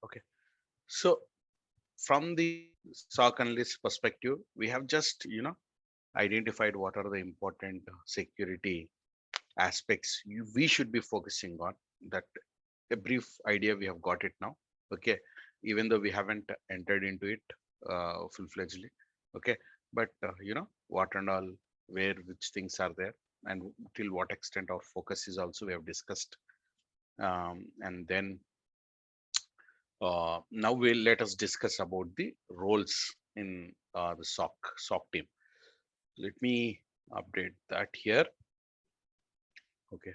Okay. So from the SOC analyst perspective, we have just, identified what are the important security aspects we should be focusing on. That a brief idea we have got it now. Okay. Even though we haven't entered into it full-fledgedly. Okay. But, what and all, where, which things are there, and till what extent our focus is also we have discussed. And then now we'll let us discuss about the roles in the SOC team. Let me update that here. Okay.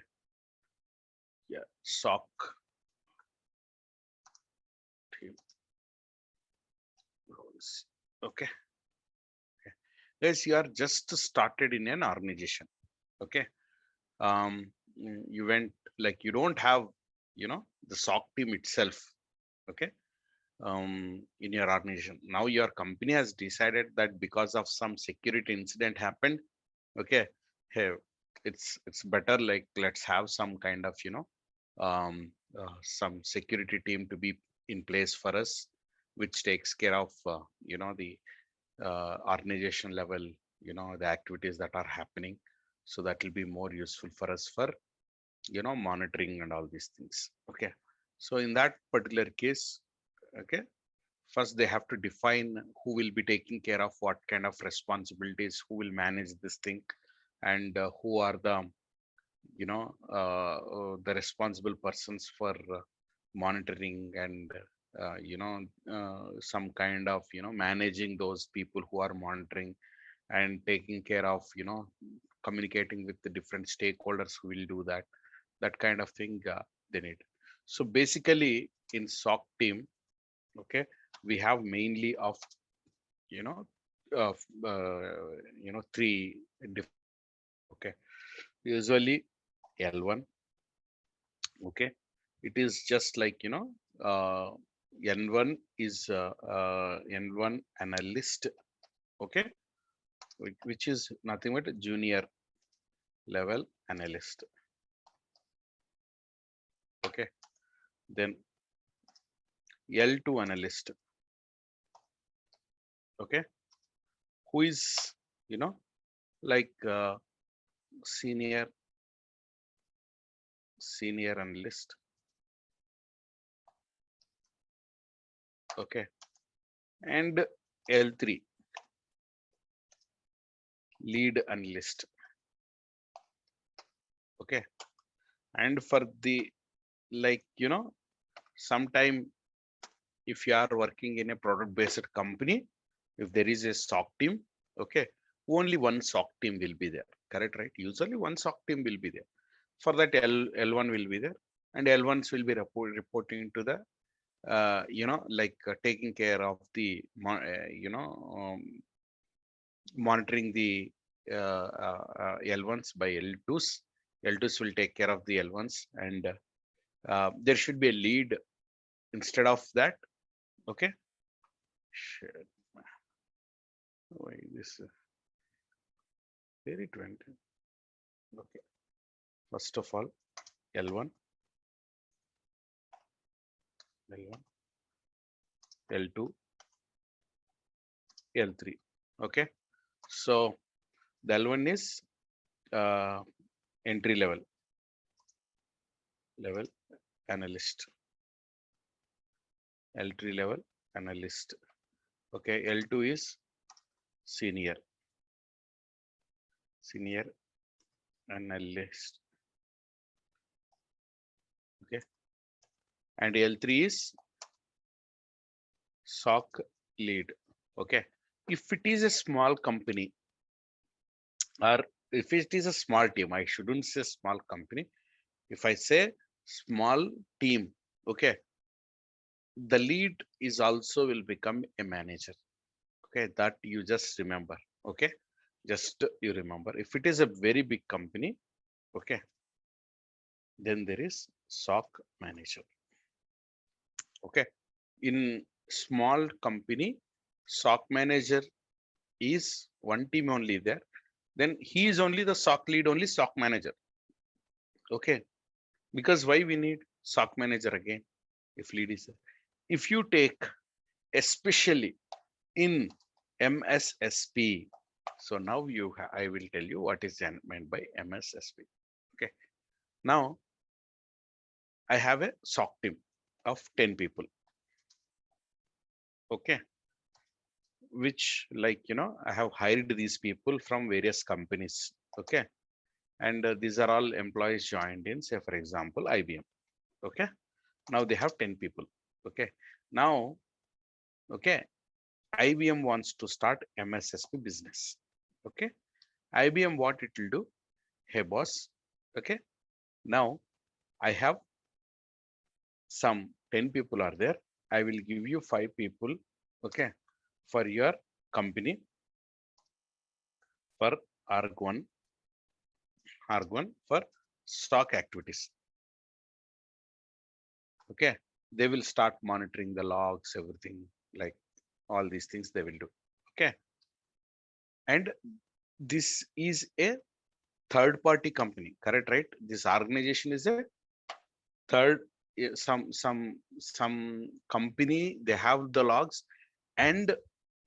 Yeah. SOC team roles. Okay. Guys, you are just started in an organization. Okay. You went, like, you don't have, the SOC team itself. Okay. In your organization. Now your company has decided that because of some security incident happened, okay, hey, it's better, like, let's have some kind of, some security team to be in place for us, which takes care of, the organization level, the activities that are happening. So that will be more useful for us for, monitoring and all these things. Okay. So in that particular case, okay, first they have to define who will be taking care of what kind of responsibilities, who will manage this thing, and who are the, the responsible persons for monitoring and, some kind of, managing those people who are monitoring, and taking care of, communicating with the different stakeholders who will do that kind of thing they need. So basically in SOC team, okay, we have mainly of, you know of three different. Okay. Usually L1. Okay. It is just like, N1 is N1 analyst. Okay. Which is nothing but a junior level analyst. Okay. Then L2 analyst. Okay. Who is, like, senior analyst. Okay. And L3 lead analyst. Okay. And for the, like, sometime if you are working in a product based company, if there is a SOC team, okay, only one SOC team will be there. Correct, right? Usually one SOC team will be there. For that, L1 will be there, and L1s will be reporting to the, like, taking care of the, monitoring the L1s by L2s. L2s will take care of the L1s, and there should be a lead instead of that. Okay. Shit. Why this very 20? Okay. First of all, L1, L1, L2, L3. Okay. So the L1 is entry level analyst. L3 level analyst. Okay. L2 is senior analyst. Okay. And L3 is SOC lead. Okay. If it is a small company, or if it is a small team, I shouldn't say small company. If I say small team, okay, the lead is also will become a manager. Okay, that you just remember. Okay, just you remember. If it is a very big company, okay, then there is SOC manager. Okay, in small company, SOC manager is one team only there. Then he is only the SOC lead, only SOC manager. Okay, because why we need SOC manager again if lead is there? if you take especially in MSSP, so now I will tell you what is meant by MSSP. Okay, now I have a SOC team of 10 people. Okay, which, like, I have hired these people from various companies. Okay, and these are all employees joined in, say for example, IBM. Okay, now they have 10 people. Okay, now, okay, IBM wants to start MSSP business. Okay, IBM, what it will do? Hey boss, okay, now I have some 10 people are there. I will give you 5 people, okay, for your company, for ARG1 for stock activities. Okay, they will start monitoring the logs, everything, like all these things they will do. Okay, and this is a third party company, correct? Right, this organization is a third, some company, they have the logs, and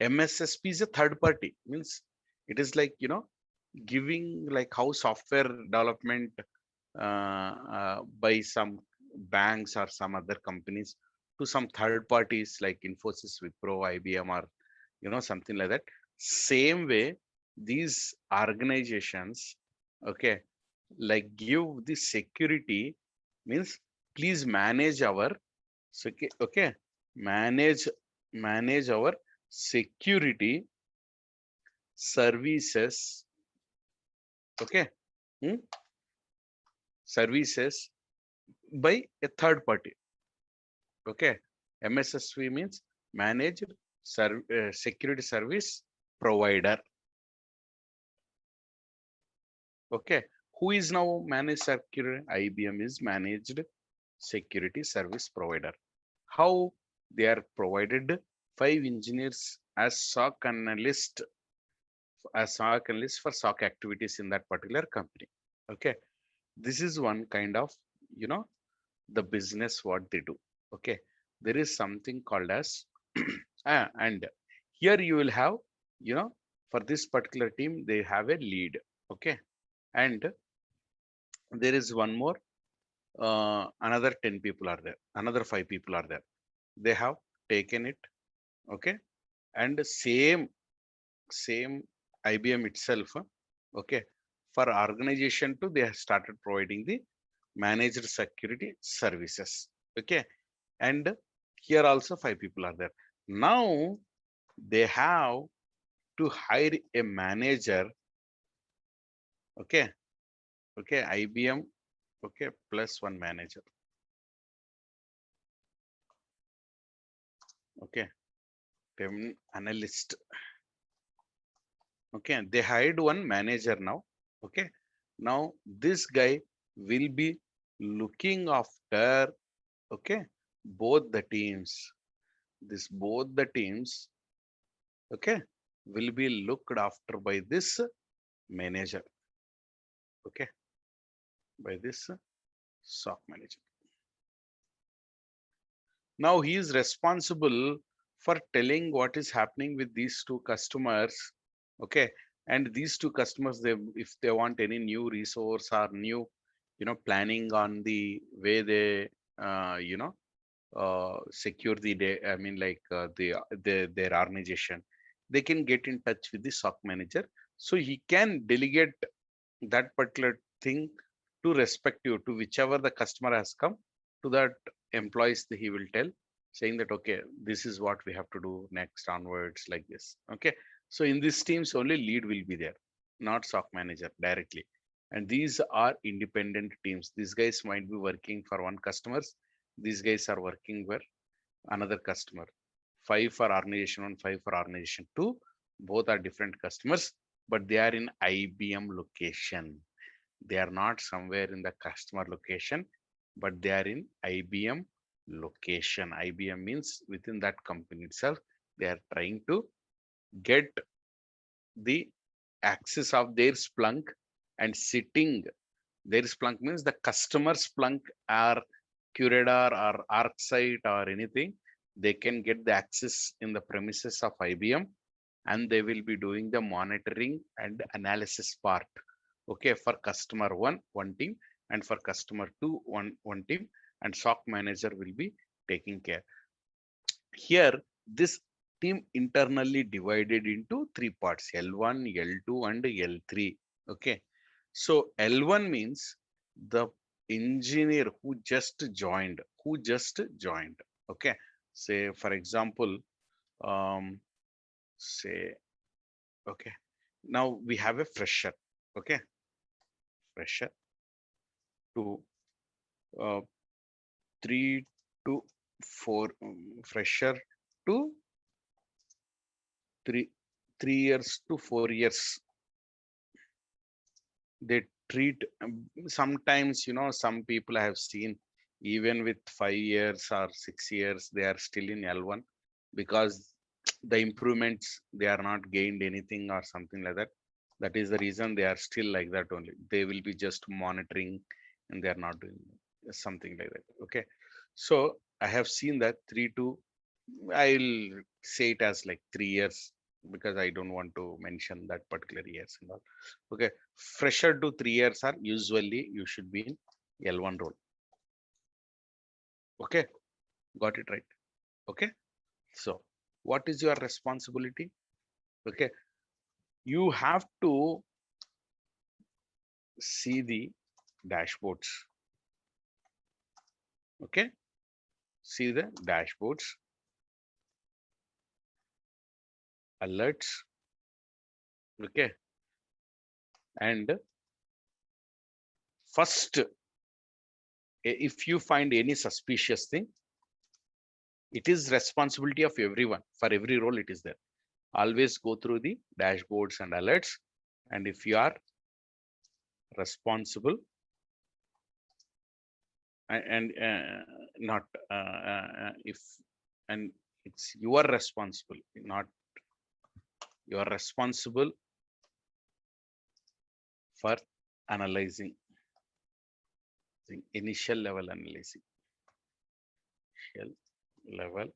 MSSP is a third party, means it is like, giving, like how software development by some banks or some other companies to some third parties like Infosys, Wipro, IBM, or something like that. Same way, these organizations, okay, like give the security, means please manage our, okay, manage our security services. Okay, hmm, services by a third party. Okay, MSSP means managed security service provider. Okay, who is now managed security? IBM is managed security service provider. How they are provided? 5 engineers as SOC analyst, for SOC activities in that particular company. Okay, this is one kind of, the business what they do. Okay, there is something called as and here you will have, for this particular team they have a lead. Okay, and there is one more, another 10 people are there, another 5 people are there, they have taken it. Okay, and same IBM itself, okay, for organization too, they have started providing the managed security services. Okay, and here also 5 people are there. Now they have to hire a manager. Okay, okay, IBM, okay, plus one manager. Okay, analyst. Okay, they hired one manager now. Okay, now this guy will be looking after, okay, both the teams. Both the teams, okay, will be looked after by this manager. Okay, by this SOC manager. Now he is responsible for telling what is happening with these 2 customers. Okay, and these 2 customers, they, if they want any new resource or new, planning on the way they, secure the day, I mean, like their organization, they can get in touch with the SOC manager, so he can delegate that particular thing to respective to whichever the customer has come, to that employees he will tell, saying that okay, this is what we have to do next onwards, like this. Okay, so in these teams only lead will be there, not SOC manager directly. And these are independent teams. These guys might be working for one customers, these guys are working for another customer. 5 for organization 1, 5 for organization 2, both are different customers, but they are in IBM location. They are not somewhere in the customer location, but they are in IBM location. IBM means within that company itself, they are trying to get the access of their Splunk and sitting. Their Splunk means the customer Splunk or Curador or ArcSight or anything. they can get the access in the premises of IBM, and they will be doing the monitoring and analysis part. Okay, for customer one team, and for customer two, one team, and SOC manager will be taking care. Here, this team internally divided into three parts: L1, L2, and L3. Okay, so L1 means the engineer who just joined, Okay, say for example, um, say, okay, now we have a fresher. Okay, fresher to uh, 3 to 4, fresher to 3 3 years to 4 years. They treat, sometimes, some people I have seen, even with 5 years or 6 years, they are still in L1 because the improvements, they are not gained anything or something like that. That is the reason they are still like that only. They will be just monitoring, and they are not doing something like that. Okay, so I have seen that 3 to, I'll say it as like 3 years, because I don't want to mention that particular years and all. Okay, fresher to 3 years are usually you should be in L1 role. Okay, got it right. Okay, so what is your responsibility? Okay, you have to see the dashboards. Okay, see the dashboards, alerts. Okay, and first, if you find any suspicious thing, it is responsibility of everyone. For every role, it is there. Always go through the dashboards and alerts, and if you are responsible, and not if, and it's you are responsible, not you are responsible for analyzing, the initial level analyzing, initial level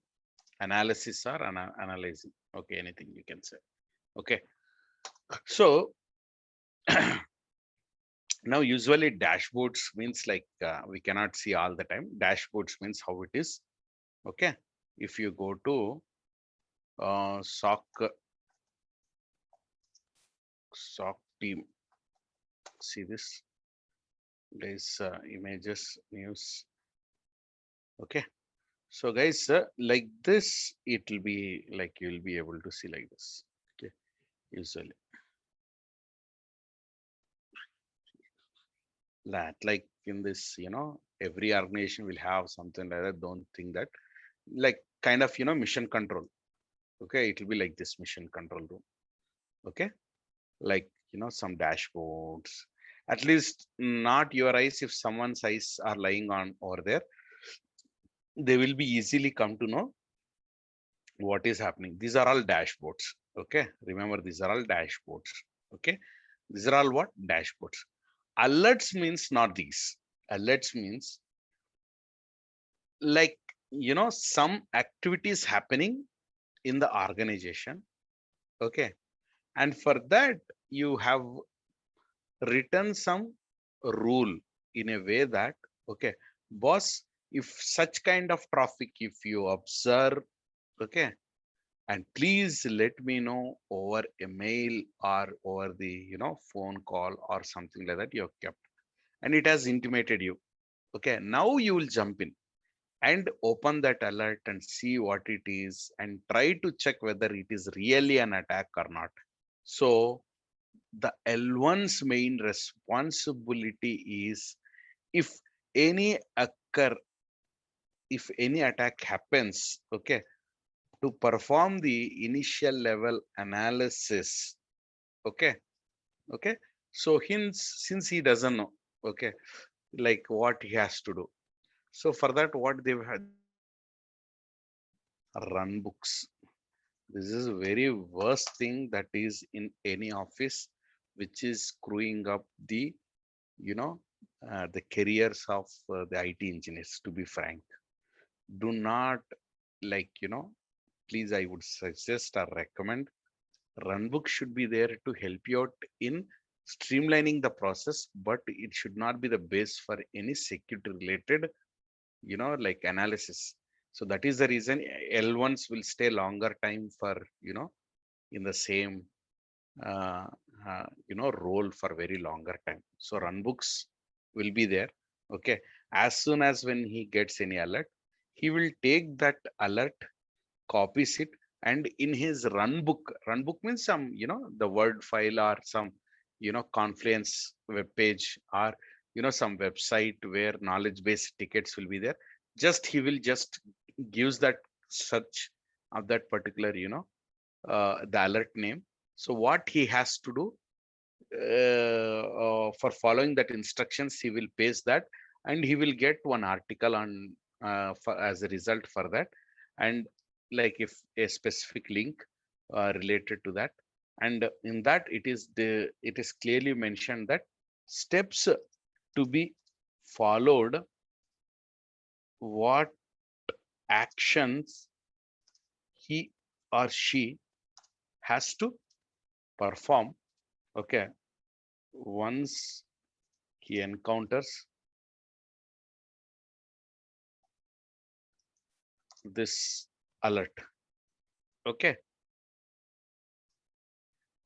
analysis or analyzing. Okay, anything you can say. Okay, so now usually dashboards means like, we cannot see all the time. Dashboards means how it is. Okay, if you go to SOC team, see this, guys, images, news. Okay, so guys, like this, it will be like, you will be able to see like this. Okay, usually that, like in this, every organization will have something like that. Don't think that, like kind of, mission control. Okay, it will be like this mission control room. Okay, like, some dashboards, at least not your eyes. If someone's eyes are lying on over there, they will be easily come to know what is happening. These are all dashboards. Okay, remember, these are all dashboards. Okay, these are all what? Dashboards. Alerts means not these. Alerts means like, some activities happening in the organization. Okay, and for that you have written some rule in a way that, okay, boss, if such kind of traffic, if you observe, okay, and please let me know over a mail or over the, phone call or something like that you have kept, and it has intimated you. Okay, now you will jump in and open that alert and see what it is, and try to check whether it is really an attack or not. So the L1's main responsibility is, if any occur, if any attack happens, okay, to perform the initial level analysis. Okay, okay. So since he doesn't know, okay, like what he has to do. So for that, what they have done, run books. This is a very worst thing that is in any office, which is screwing up the, you know, the careers of the IT engineers. To be frank, do not. like, please, I would suggest or recommend runbook should be there to help you out in streamlining the process, but it should not be the base for any security related, like analysis. So that is the reason L1s will stay longer time for, in the same, uh, role for very longer time. So runbooks will be there. Okay. As soon as when he gets any alert, he will take that alert, copies it, and in his run book means some, the word file or some, Confluence web page or, some website where knowledge base tickets will be there. Just he will just gives that search of that particular, the alert name. So what he has to do, for following that instructions, he will paste that, and he will get one article on, as a result for that. And like if a specific link related to that, and in that it is clearly mentioned that steps to be followed, what actions he or she has to perform. Okay, once he encounters this alert. Okay.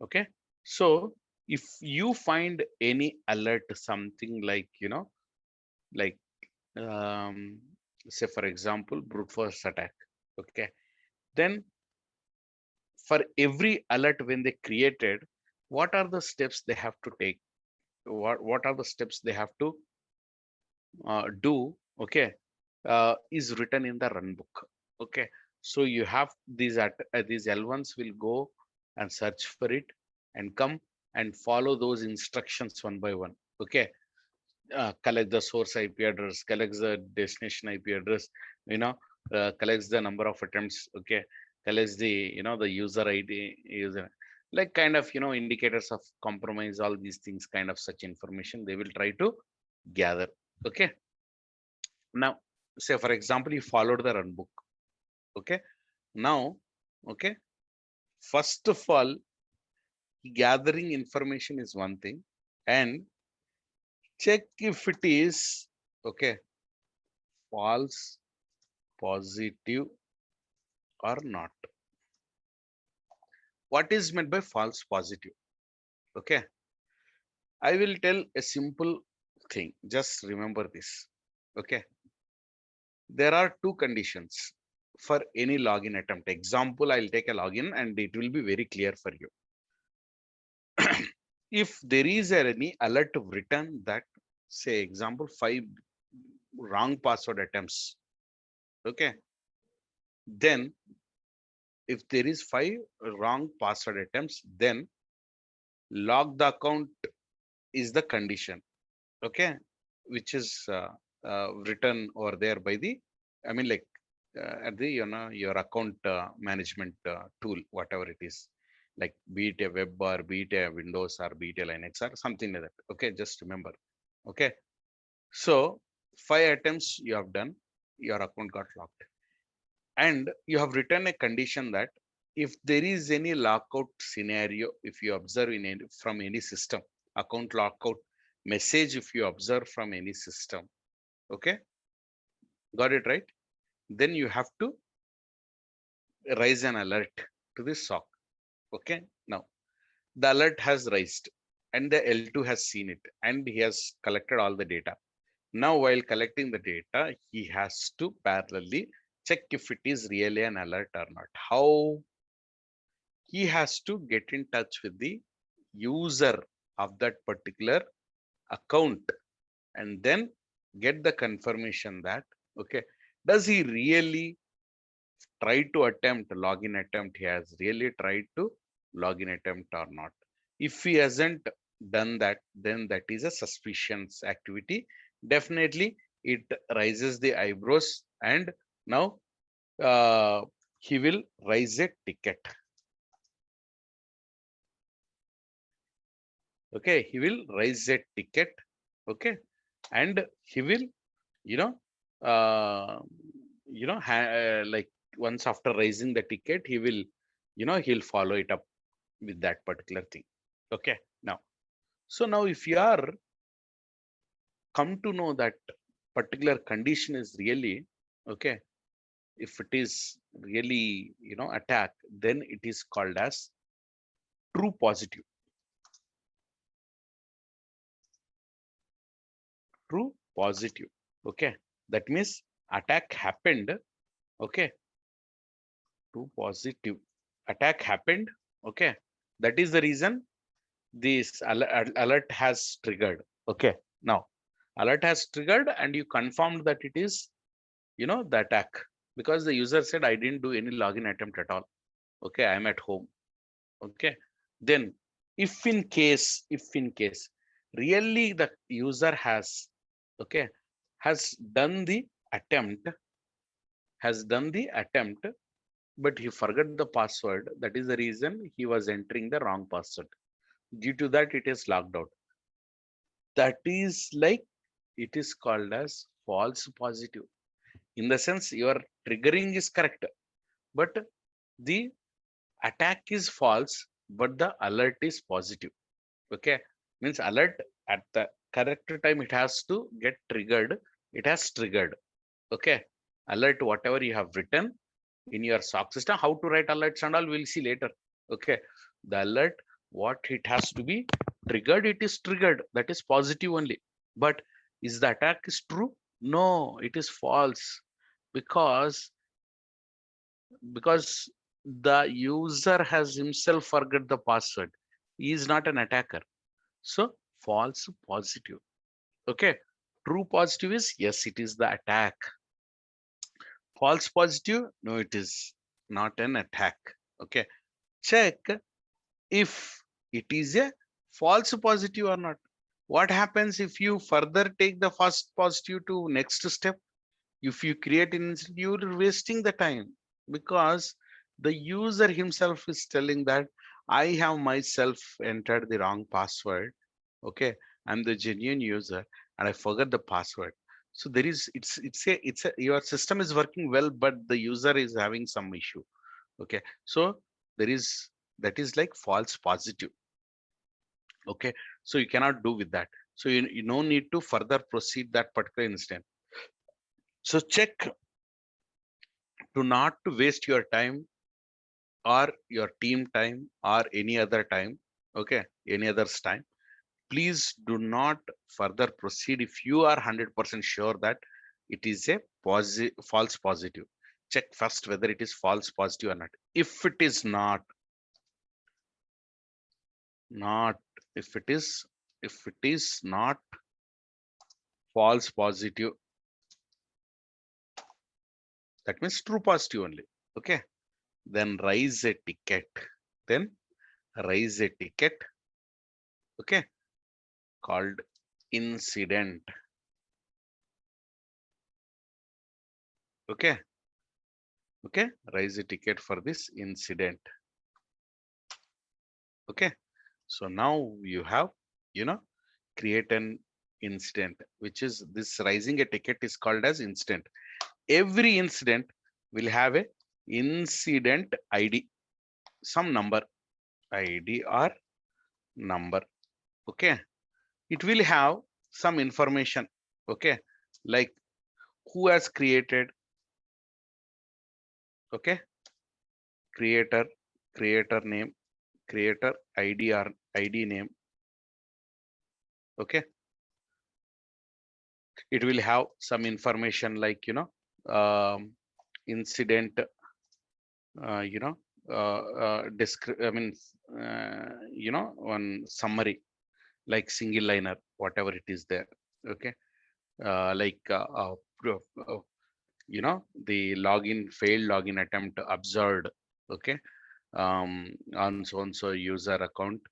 Okay. So if you find any alert, something like, like, um, say for example, brute force attack. Okay. Then for every alert when they created, what are the steps they have to take? What are the steps they have to do? Okay. Is written in the run book. Okay. So you have these L1s will go and search for it and come and follow those instructions one by one. Okay. Collect the source IP address, collects the destination IP address, collects the number of attempts. Okay. Collects the, the user ID, user, like kind of, indicators of compromise, all these things, kind of such information they will try to gather. Okay. Now, say for example, you followed the run book. Okay. Now, okay, first of all, gathering information is one thing, and check if it is, okay, false positive or not. What is meant by false positive? Okay, I will tell a simple thing. Just remember this. Okay, there are two conditions for any login attempt. Example, I'll take a login and it will be very clear for you. If there is any alert written that, say example, 5 wrong password attempts. Okay, then if there is 5 wrong password attempts, then log the account is the condition. Okay, which is written over there by the, I mean, like, at the, your account management tool, whatever it is, like be it a web or be it a Windows or be it a Linux or something like that. Okay, just remember. Okay, so 5 attempts you have done, your account got locked, and you have written a condition that if there is any lockout scenario, if you observe in any, from any system, account lockout message, if you observe from any system, okay, got it right, then you have to raise an alert to the SOC. Okay, now the alert has raised and the L2 has seen it and he has collected all the data. Now, while collecting the data, he has to parallelly check if it is really an alert or not. How? He has to get in touch with the user of that particular account and then get the confirmation that, okay, does he really try to attempt login attempt? He has really tried to login attempt or not. If he hasn't done that, then that is a suspicious activity. Definitely it raises the eyebrows, and now he will raise a ticket. Okay, he will raise a ticket. Okay, and he will, you know uh, like once after raising the ticket, he will, he'll follow it up with that particular thing. Okay. Now if you are come to know that particular condition is really okay, if it is really, attack, then it is called as true positive. True positive. Okay. That means attack happened. Okay. True positive. Attack happened. Okay. That is the reason this alert has triggered. Okay. Now, alert has triggered and you confirmed that it is, the attack, because the user said, I didn't do any login attempt at all. Okay. I'm at home. Okay. Then if in case really the user has, okay, has done the attempt, but he forgot the password. That is the reason he was entering the wrong password. Due to that, it is logged out. That is like, it is called as false positive. In the sense, your triggering is correct, but the attack is false, but the alert is positive. Okay. Means alert at the correct time, it has to get triggered. It has triggered. Okay. Alert, whatever you have written in your SOC system, how to write alerts and all, we'll see later. Okay. The alert, what it has to be triggered, it is triggered. That is positive only. But is the attack is true? No, it is false, because the user has himself forgot the password. He is not an attacker. So false positive. Okay. True positive is yes, it is the attack. False positive, no, it is not an attack. Okay. Check if it is a false positive or not. What happens if you further take the first positive to next step? If you create an incident, you're wasting the time, because the user himself is telling that I have myself entered the wrong password. Okay. I'm the genuine user and I forgot the password. So there is, it's a your system is working well, but the user is having some issue. Okay. So there is, that is like false positive. Okay. So you cannot do with that. So you no need to further proceed that particular instance. So check to not to waste your time or your team time or any other time. Okay. Any other's time. Please do not further proceed if you are 100% sure that it is a false positive. Check first whether it is false positive or not. If it is not if it is not false positive, that means true positive only. Okay. Then raise a ticket. Then raise a ticket. Okay. Called incident. Okay. Okay. Raise a ticket for this incident. Okay. So now you have, create an incident, which is this raising a ticket is called as incident. Every incident will have a incident ID, some number, ID or number. Okay. It will have some information. Okay. Like who has created. Okay. Creator name, creator ID or ID name. Okay. It will have some information like, incident, you know, I mean, one summary, like single liner, whatever it is there. Okay. Like, the login, failed login attempt observed. Okay. On so and so user account,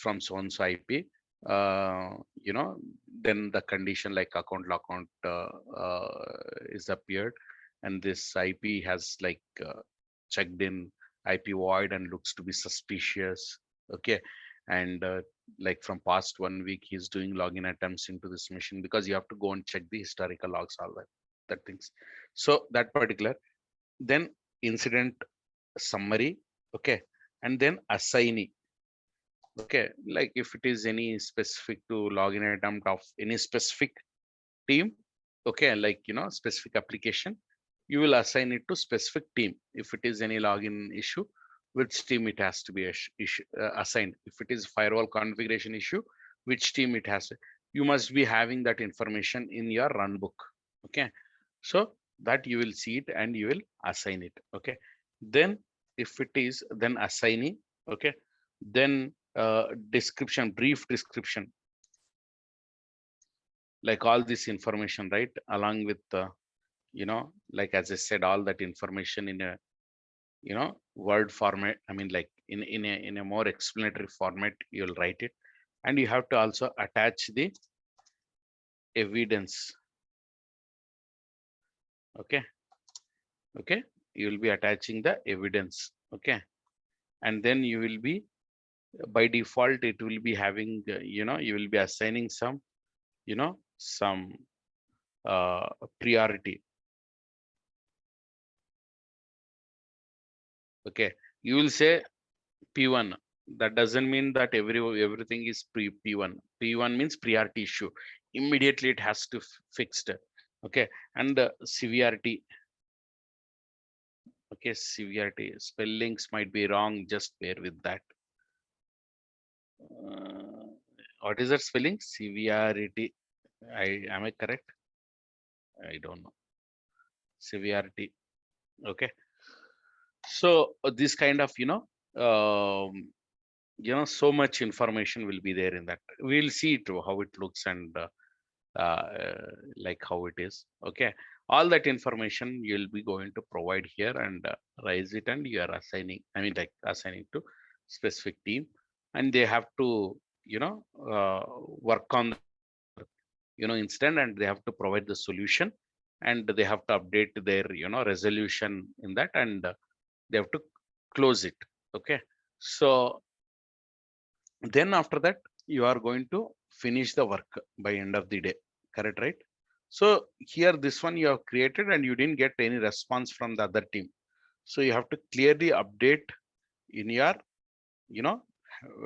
from so and so IP, then the condition like account lockout is appeared, and this IP has like checked in IP void and looks to be suspicious. Okay. And like from past 1 week, he's doing login attempts into this machine, because you have to go and check the historical logs, all that things. So that particular. then incident summary, okay, and then assignee. Okay, like if it is any specific to login attempt of any specific team, okay, like specific application, you will assign it to specific team. If it is any login issue, which team it has to be assigned. If it is firewall configuration issue, which team it has. You must be having that information in your run book. Okay, so that you will see it and you will assign it. Okay, then if it is then assignee, okay, then description, brief description, like all this information, right, along with like as I said, all that information in a word format. I mean, like in a more explanatory format, you'll write it, and you have to also attach the evidence. Okay, okay, you will be attaching the evidence. Okay, and then you will be, by default, it will be having you will be assigning some some priority. Okay, you will say P1. That doesn't mean that everything is P1. P1 means priority issue. Immediately it has to fixed. Okay, and the severity. Okay, severity. Spellings might be wrong. Just bear with that. What is that spelling? Severity. Am I correct? I don't know. Severity. Okay. So this kind of so much information will be there in that. We'll see it how it looks and like how it is. Okay, all that information you'll be going to provide here and raise it, and you are assigning, I mean, like assigning to specific team, and they have to work on incident, and they have to provide the solution, and they have to update their resolution in that, and they have to close it. Okay, so then after that you are going to finish the work by end of the day. Correct, right? So here this one you have created and you didn't get any response from the other team, so you have to clearly update in your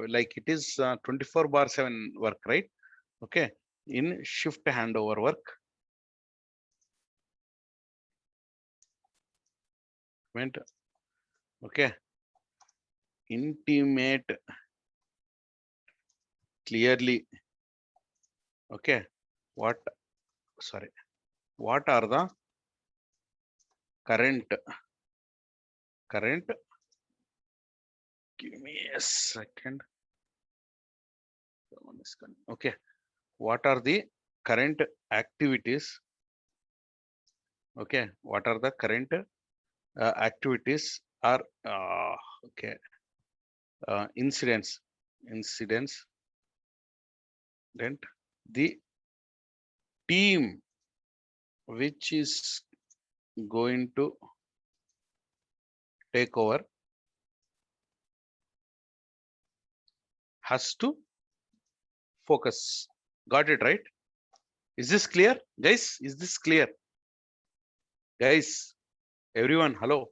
like it is 24/7 work, right? Okay, in shift handover work, meant okay, intimate clearly, okay, what sorry, what are the current give me a second. Okay, what are the current activities? Okay, what are the current activities are okay, incidents, then the team which is going to take over has to focus. Got it, right? Is this clear, guys? Is this clear, guys? Everyone, hello.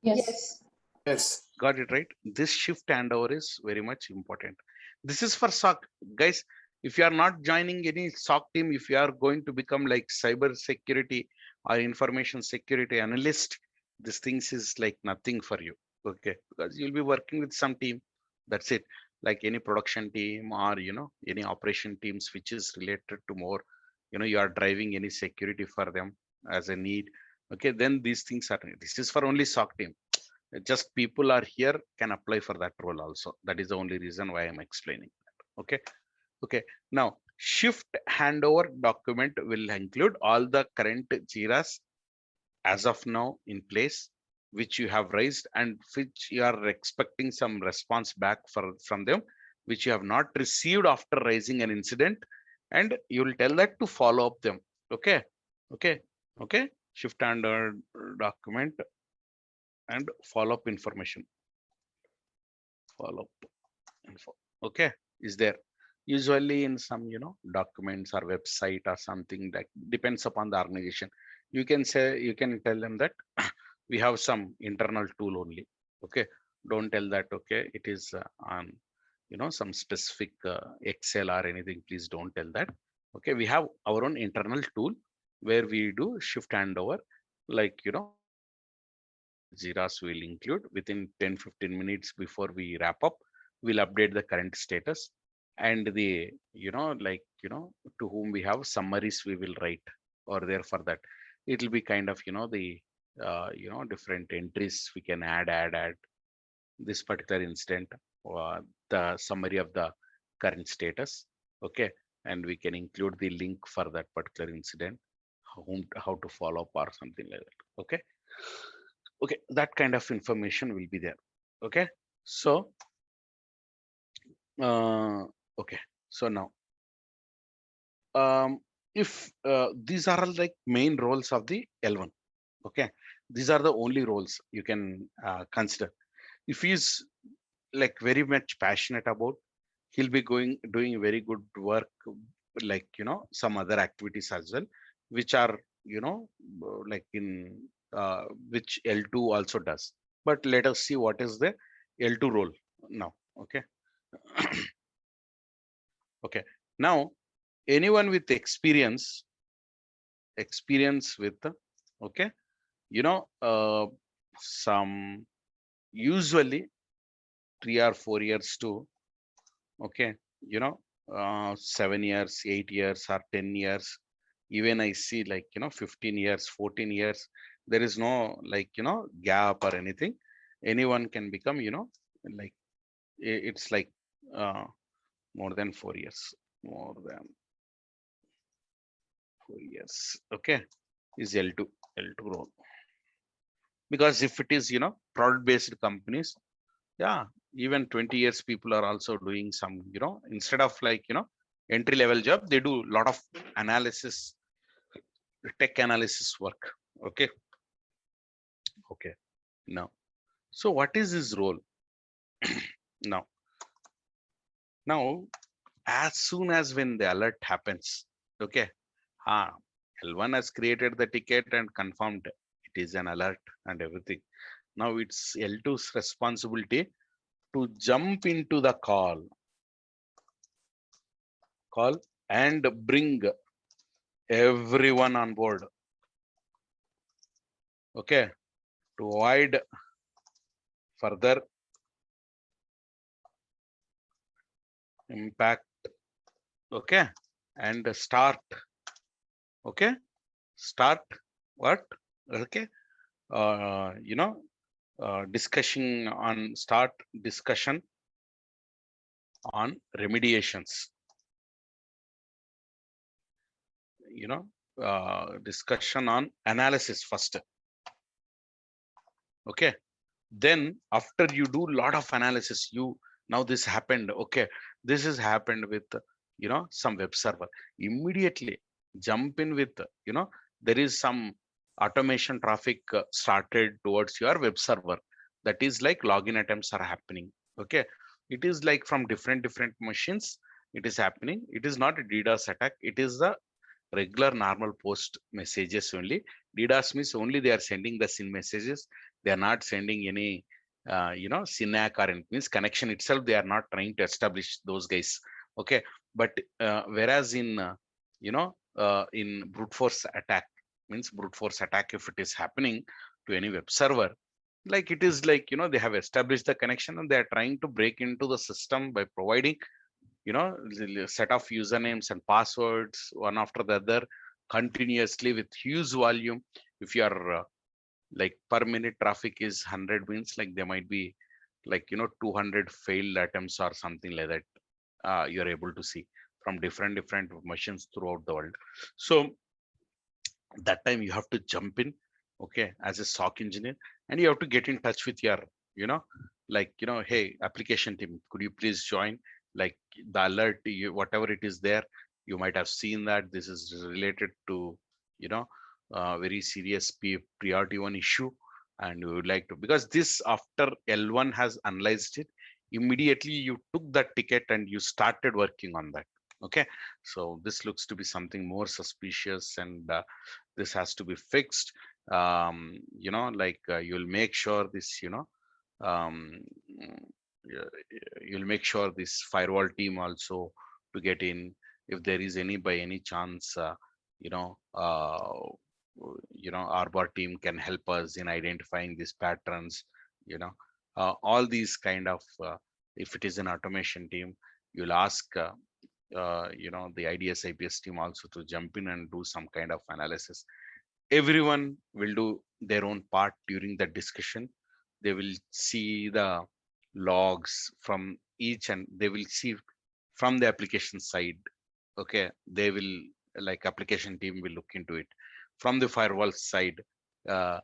Yes. Yes. Got it, right? This shift handover is very much important. This is for SOC, guys. If you are not joining any SOC team, if you are going to become like cyber security or information security analyst, this things is like nothing for you. Okay, because you'll be working with some team. That's it. Like any production team or any operation teams which is related to more, you are driving any security for them as a need. Okay, then these things are, this is for only SOC team. Just people are here can apply for that role also. That is the only reason why I'm explaining that. Okay, okay, now shift handover document will include all the current jiras as of now in place, which you have raised and which you are expecting some response back from them, which you have not received after raising an incident, and you will tell that to follow up them. Okay, okay, okay, shift handover document and follow-up information, follow-up info. Okay, is there usually in some documents or website or something that depends upon the organization. You can say, you can tell them that we have some internal tool only. Okay, don't tell that. Okay, it is on some specific Excel or anything. Please don't tell that. Okay, we have our own internal tool where we do shift handover, like Jiras will include within 10-15 minutes before we wrap up. We'll update the current status, and the to whom we have summaries we will write or there for that. It will be kind of the different entries we can add this particular incident, the summary of the current status. Okay, and we can include the link for that particular incident, how to follow up or something like that. Okay, okay, that kind of information will be there. Okay, so uh, okay, so now if these are all like main roles of the L1. Okay, these are the only roles you can consider. If he's like very much passionate about, he'll be doing very good work, like some other activities as well, which are like in which L2 also does. But let us see what is the L2 role now. Okay. Okay, now anyone with experience with okay, some usually 3 or 4 years too. Okay, 7 years, 8 years, or 10 years. Even I see like 15 years, 14 years. There is no like gap or anything. Anyone can become like it's like uh, more than 4 years, more than 4 years. Okay, is L2 role, because if it is product based companies, yeah, even 20 years people are also doing some instead of like entry level job, they do a lot of analysis, tech analysis work. Okay, okay, now, so what is his role? now now as soon as when the alert happens, okay, ah, L1 has created the ticket and confirmed it is an alert and everything. Now it's L2's responsibility to jump into the call and bring everyone on board. Okay, to avoid further impact. Okay, and okay, start what? Okay, start discussion on remediations. Discussion on analysis first. Okay, then after you do lot of analysis, now this happened. Okay, this has happened with some web server. Immediately jump in with there is some automation traffic started towards your web server. That is like login attempts are happening. Okay, it is like from different machines it is happening. It is not a DDoS attack, it is the regular normal post messages only. DDoS means only they are sending the SYN messages. They are not sending any, SYNAC or anything. Means connection itself. They are not trying to establish those guys. Okay, but whereas in brute force attack, means brute force attack, if it is happening to any web server, like it is like they have established the connection and they are trying to break into the system by providing set of usernames and passwords one after the other continuously with huge volume. If you are like per minute traffic is 100, means like there might be like 200 failed attempts or something like that. You're able to see from different machines throughout the world. So that time you have to jump in, okay, as a SOC engineer, and you have to get in touch with your hey, application team, could you please join, like the alert, whatever it is there, you might have seen that this is related to very serious priority one issue, and we would like to, because this after L1 has analyzed it, immediately you took that ticket and you started working on that. Okay, so this looks to be something more suspicious, and this has to be fixed. You'll make sure this, um, mm, you'll make sure this firewall team also to get in if there is any by any chance, you know uh, Arbor team can help us in identifying these patterns, you know all these kind of, if it is an automation team, you'll ask the IDS IPS team also to jump in and do some kind of analysis. Everyone will do their own part during the discussion. They will see the logs from each, and they will see from the application side. Okay, they will, like, application team will look into it. From the firewall side, the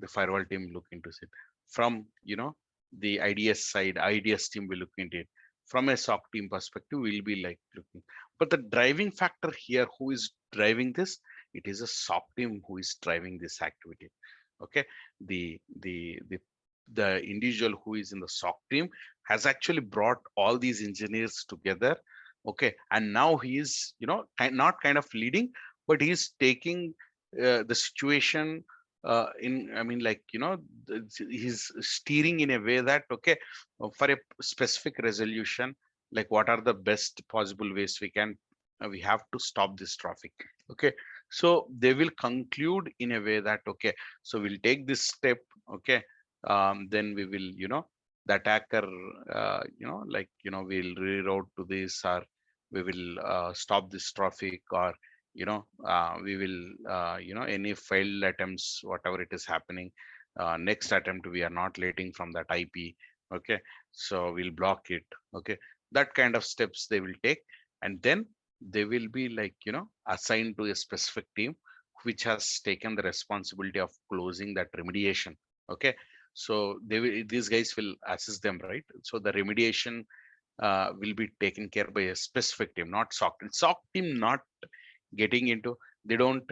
firewall team look into it. From, the IDS side, IDS team will look into it. From a SOC team perspective, we'll be like looking. But the driving factor here, who is driving this? It is a SOC team who is driving this activity. Okay, the individual who is in the SOC team has actually brought all these engineers together. Okay, and now he is, not kind of leading, but he is taking the situation in, I mean, like, he's steering in a way that, okay, for a specific resolution, like what are the best possible ways we have to stop this traffic. Okay, so they will conclude in a way that, okay, so we'll take this step. Okay, then we will, the attacker, we'll reroute to this, or we will stop this traffic, or we will, any failed attempts, whatever it is happening, next attempt we are not letting from that IP. Okay, so we'll block it. Okay, that kind of steps they will take, and then they will be, like, assigned to a specific team which has taken the responsibility of closing that remediation. Okay, so these guys will assist them, right? So the remediation will be taken care by a specific team, not SOC team. SOC team not getting into, they don't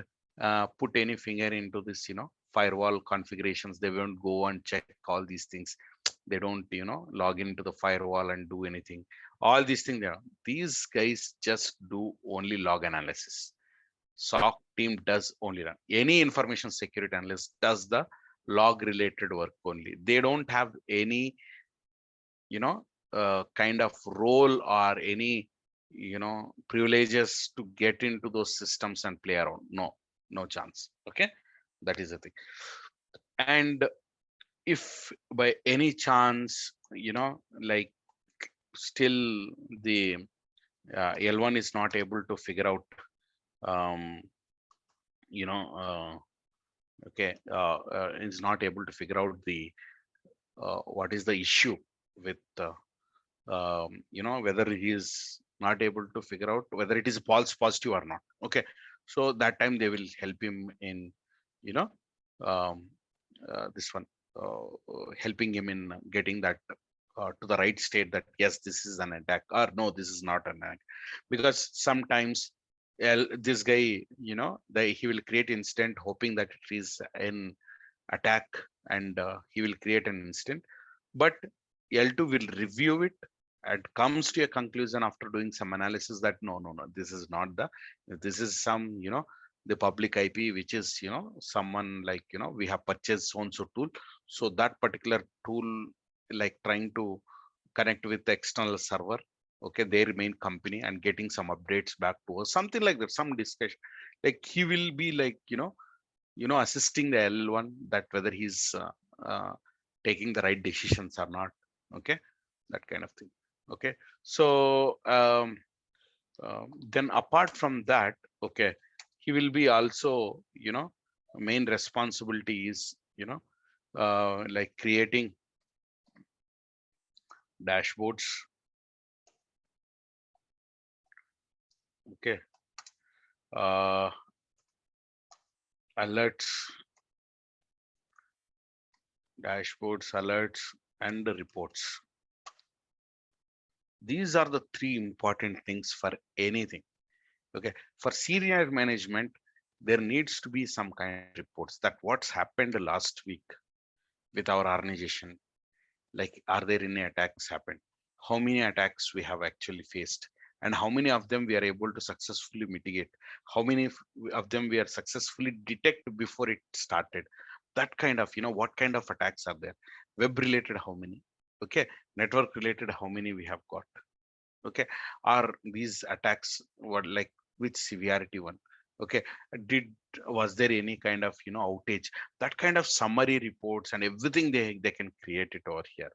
put any finger into this, firewall configurations. They won't go and check all these things. They don't, log into the firewall and do anything. All these things, these guys just do only log analysis. SOC team does only run. Any information security analyst does the log related work only. They don't have any, kind of role or any, privileges to get into those systems and play around. No, no chance. Okay, that is the thing. And if by any chance, like, still the L1 is not able to figure out, um, you know, okay, is not able to figure out the what is the issue with, whether he is not able to figure out whether it is false positive or not. Okay, so that time they will help him in, you know, um, this one, helping him in getting that to the right state, that yes, this is an attack, or no, this is not an attack. Because sometimes this guy, he will create incident hoping that it is an attack, and he will create an incident, but L2 will review it and comes to a conclusion after doing some analysis that no, no, no, this is not this is some, the public IP, which is, someone, like, we have purchased so and so tool. So that particular tool, like, trying to connect with the external server, okay, their main company, and getting some updates back to us, something like that, some discussion. Like, he will be, like, assisting the L1, that whether he's taking the right decisions or not. Okay, that kind of thing. Okay, so then apart from that, okay, he will be also, main responsibility is, like creating dashboards. Okay, uh, alerts, dashboards, alerts, and the reports. These are the three important things for anything. Okay, for senior management, there needs to be some kind of reports that what's happened last week with our organization. Like, are there any attacks happened? How many attacks we have actually faced? and how many of them we are able to successfully mitigate, how many of them we are successfully detect before it started. That kind of, what kind of attacks are there, web related how many, okay, network related how many we have got, okay, are these attacks what, like which severity one, okay, did was there any kind of outage, that kind of summary reports and everything they can create it over here,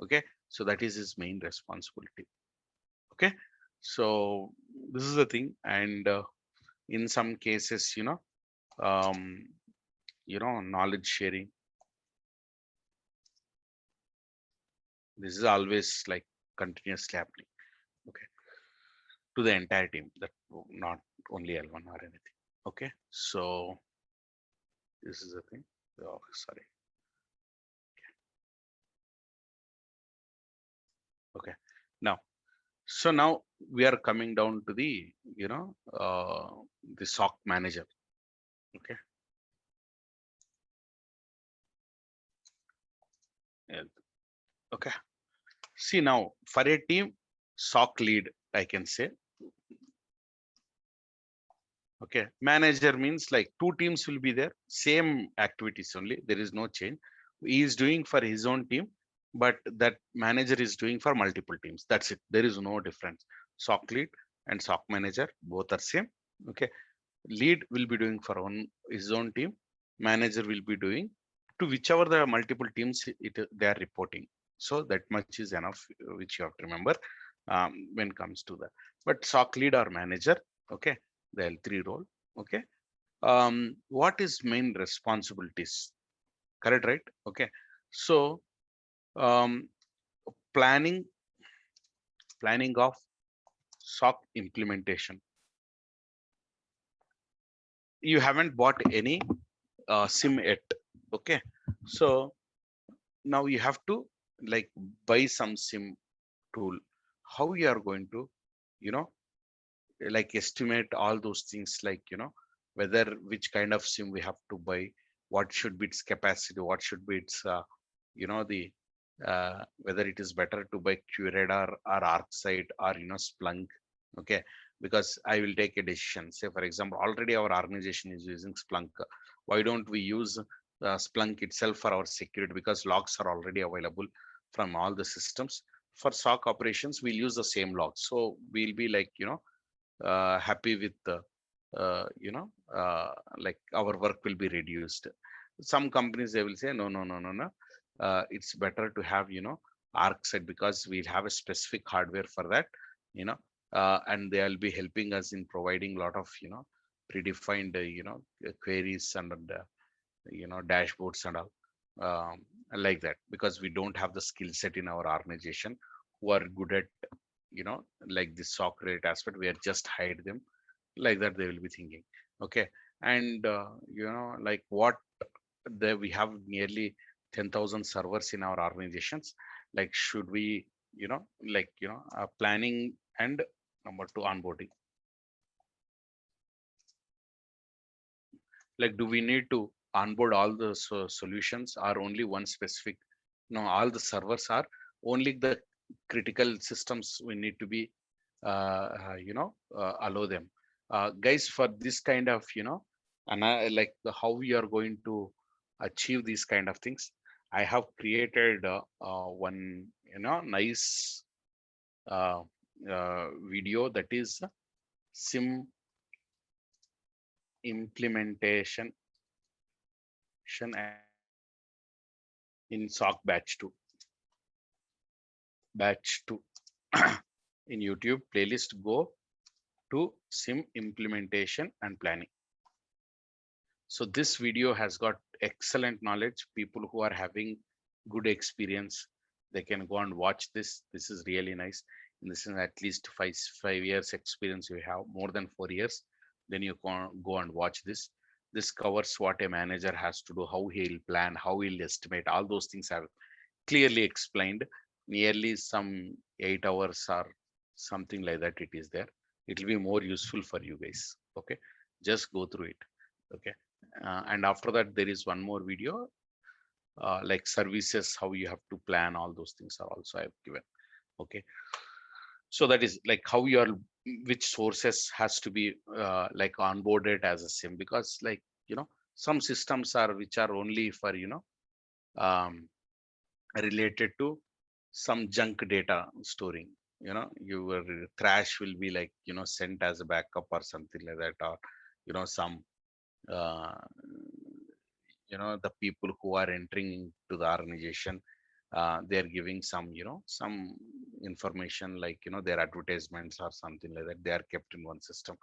okay. So that is his main responsibility, okay. So this is the thing. And in some cases, um knowledge sharing, this is always like continuously happening, okay, to the entire team, that not only L1 or anything, okay. So this is the thing. Oh, sorry. Okay. Now, so now we are coming down to the, the SOC manager. Okay. Yeah. Okay. See now for a team, SOC lead, I can say. Okay. Manager means like two teams will be there, same activities only. There is no change. He is doing for his own team, but that manager is doing for multiple teams. That's it. There is no difference. SOC lead and SOC manager both are same. Okay. Lead will be doing for his own team, manager will be doing to whichever the multiple teams they are reporting. So that much is enough, which you have to remember when it comes to that. But SOC lead or manager, okay, the L3 role, okay. What is main responsibilities, correct, right? Okay. So um, planning of SOC implementation. You haven't bought any sim yet, okay. So now you have to like buy some sim tool. How you are going to, you know like estimate all those things, like whether which kind of sim we have to buy, what should be its capacity, what should be its the whether it is better to buy QRadar or ArcSight or Splunk, okay. Because I will take a decision, say for example already our organization is using Splunk, why don't we use Splunk itself for our security, because logs are already available from all the systems. For SOC operations we'll use the same logs, so we'll be like happy with the like our work will be reduced. Some companies they will say no, no, no, no, no, it's better to have ArcSight, because we'll have a specific hardware for that, you know and they'll be helping us in providing a lot of predefined queries and dashboards and all, um, like that, because we don't have the skill set in our organization who are good at like this SOC rate aspect. We are just hide them, like that they will be thinking, okay. And like what, there we have nearly 10,000 servers in our organizations, like should we like planning, and number two, onboarding, like do we need to onboard all the solutions or only one specific, no, all the servers are only the critical systems we need to be allow them, guys, for this kind of and like how we are going to achieve these kind of things. I have created one nice uh, video, that is sim implementation in SOC batch 2 in YouTube playlist. Go to sim implementation and planning. So this video has got excellent knowledge. People who are having good experience, they can go and watch this. This is really nice. And this is at least five years experience you have, more than 4 years. Then you can go and watch this. This covers what a manager has to do, how he'll plan, how he'll estimate. All those things are clearly explained. Nearly some 8 hours or something like that. It is there. It will be more useful for you guys. Okay, just go through it. Okay, and after that there is one more video, like services, how you have to plan, all those things are also I've given, okay. So that is like how your which sources has to be like onboarded as a SIM, because like some systems are which are only for um, related to some junk data storing. Your trash will be like sent as a backup or something like that, or some uh, the people who are entering into the organization, they are giving some information like their advertisements or something like that, they are kept in one system.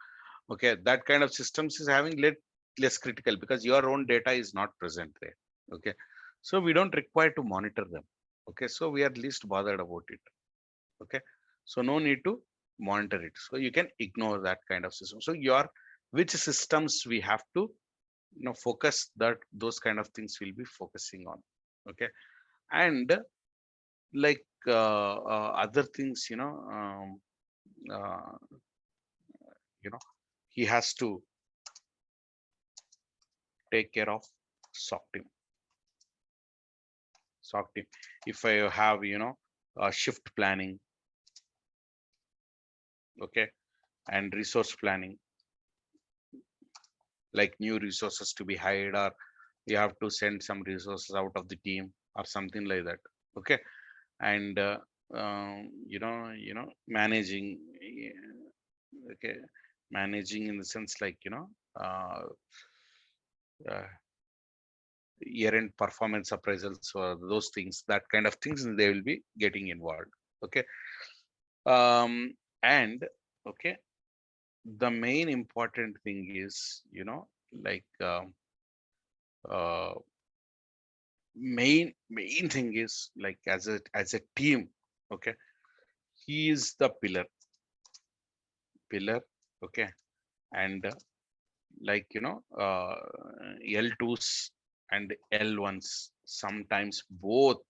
Okay, that kind of systems is having less critical because your own data is not present there. Okay, so we don't require to monitor them. Okay, so we are least bothered about it. Okay, so no need to monitor it, so you can ignore that kind of system. So your which systems we have to focus, that those kind of things we'll be focusing on. Okay, and like other things, uh, you know he has to take care of SOC team. SOC team, if I have shift planning, okay, and resource planning, like new resources to be hired, or you have to send some resources out of the team or something like that. Okay, and managing, okay, managing in the sense like uh, uh, year-end performance appraisals or those things, that kind of things they will be getting involved. Okay, and okay, the main important thing is like uh, main thing is like as a team. Okay, he is the pillar. Okay, and like L2s and L1s, sometimes both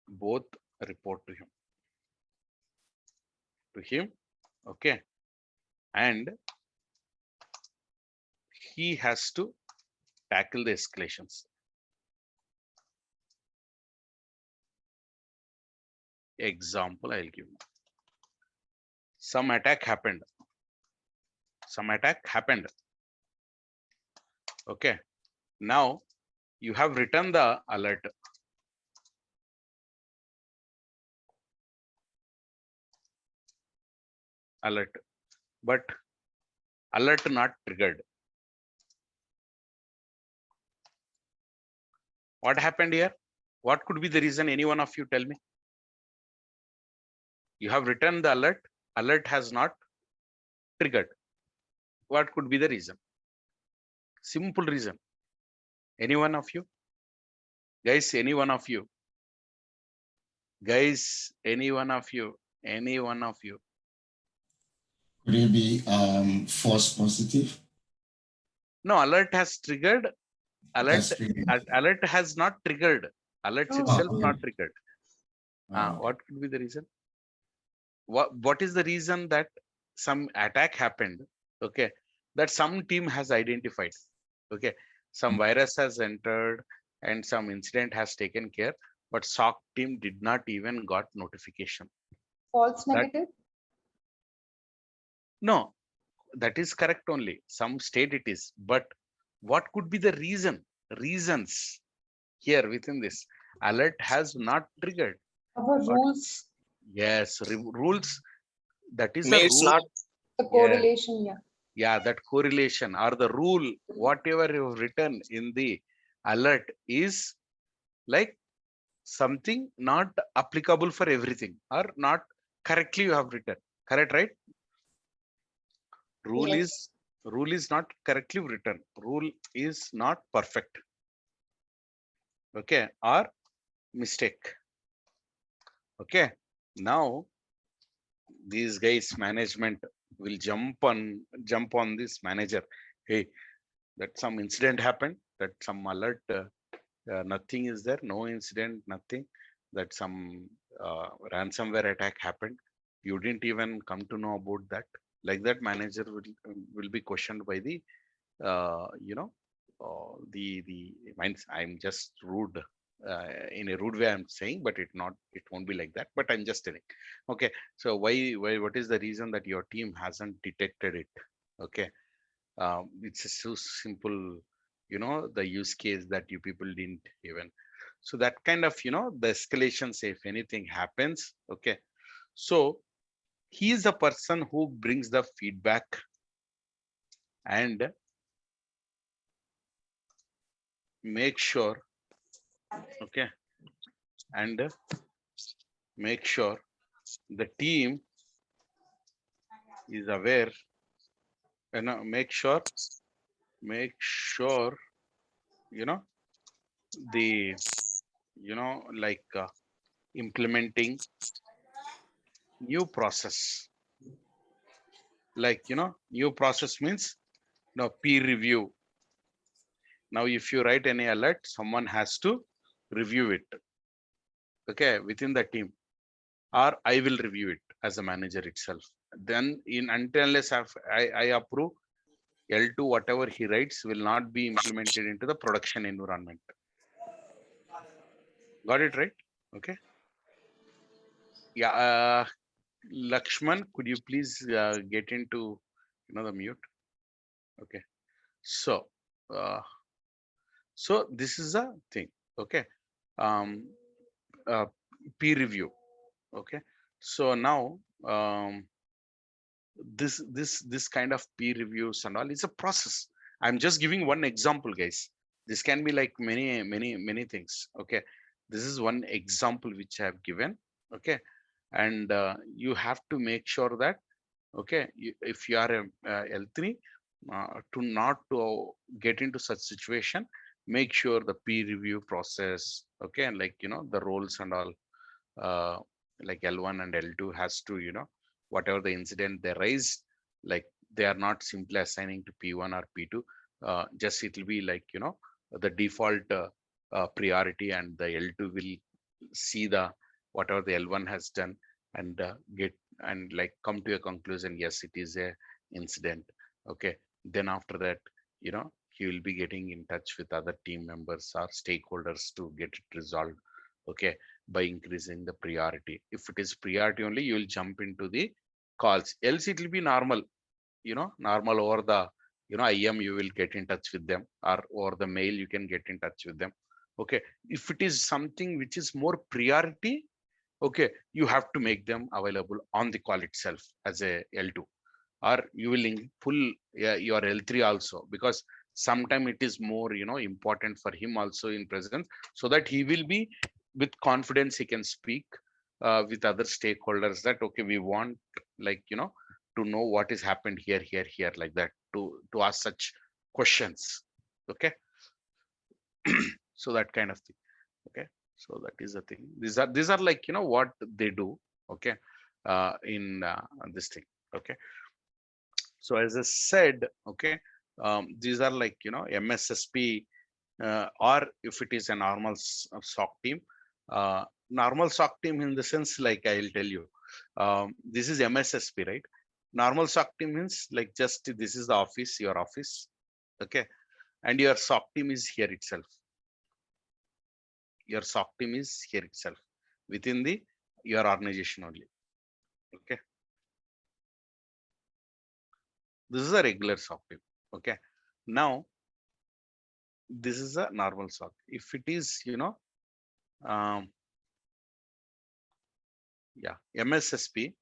report to him. Okay, and he has to tackle the escalations. Example I'll give you. Some attack happened. Okay, now you have written the alert, but alert not triggered. What happened here? What could be the reason? Any one of you tell me. You have written the alert has not triggered. What could be the reason? Simple reason. Any one of you? Guys, any one of you? Guys, any one of you? Any one of you? Could it be false positive? No, alert has triggered. Alert has not triggered. Alerts itself not triggered. What could be the reason? What is the reason that some attack happened? Okay, that some team has identified. Okay, some virus has entered and some incident has taken care, but SOC team did not even got notification. False negative? No, that is correct only. Some state it is, but what could be the reasons here within this? Alert has not triggered. Our rules. Yes, rules. That is May a it's rule. not The correlation, yeah. Yeah, that correlation or the rule, whatever you've written in the alert is like something not applicable for everything, or not correctly you have written. Correct, right? Yes. Rule is not correctly written. Rule is not perfect. Okay, or mistake. Okay, now these guys management will jump on this manager. Hey, that some incident happened, that some alert, nothing is there, no incident, nothing, that some ransomware attack happened, you didn't even come to know about that. Like that manager will be questioned by the the means I'm just rude, in a rude way I'm saying, but it won't be like that, but I'm just telling. Okay, so what is the reason that your team hasn't detected it? Okay, it's a so simple, the use case that you people didn't even. So that kind of, the escalations, if anything happens. Okay, so he is the person who brings the feedback and make sure. Okay, and make sure the team is aware, and make sure you know the like implementing new process, like new process means peer review. Now if you write any alert, someone has to review it, okay, within the team, or I will review it as a manager itself. Then in until unless I approve, L2 whatever he writes will not be implemented into the production environment. Got it right? Okay. Yeah. Lakshman, could you please get into the mute? Okay. So uh, so this is a thing. Okay. Um, uh, Peer review. Okay. So now this kind of peer reviews and all is a process. I'm just giving one example, guys. This can be like many things. Okay. This is one example which I have given. Okay. And you have to make sure that, okay, if you are a L3, to not to get into such situation, make sure the peer review process, okay, and like the roles and all, uh, like L1 and L2 has to, whatever the incident they raised, like they are not simply assigning to P1 or P2. Just it will be like the default priority, and the L2 will see the whatever the L1 has done, and get and like come to a conclusion, yes, it is a incident. Okay, then after that, he will be getting in touch with other team members or stakeholders to get it resolved. Okay, by increasing the priority. If it is priority only, you will jump into the calls, else it will be normal, normal over the IM, you will get in touch with them, or over the mail you can get in touch with them. Okay, if it is something which is more priority, okay, you have to make them available on the call itself as a L2, or you will pull your L3 also, because sometime it is more important for him also in presence, so that he will be with confidence, he can speak with other stakeholders that, okay, we want, like to know what is happened here, like that, to ask such questions. Okay. So that kind of thing. Okay, so that is the thing. These are like what they do. Okay, in this thing. Okay, so as I said, okay, these are like MSSP, or if it is a normal SOC team, normal SOC team in the sense, like I'll tell you, this is MSSP, right? Normal SOC team means like just this is the office, your office. Okay, and your SOC team is here itself. Your SOC team is here itself within the your organization only. Okay, this is a regular SOC team. Okay, now this is a normal SOC. If it is um, yeah, MSSP.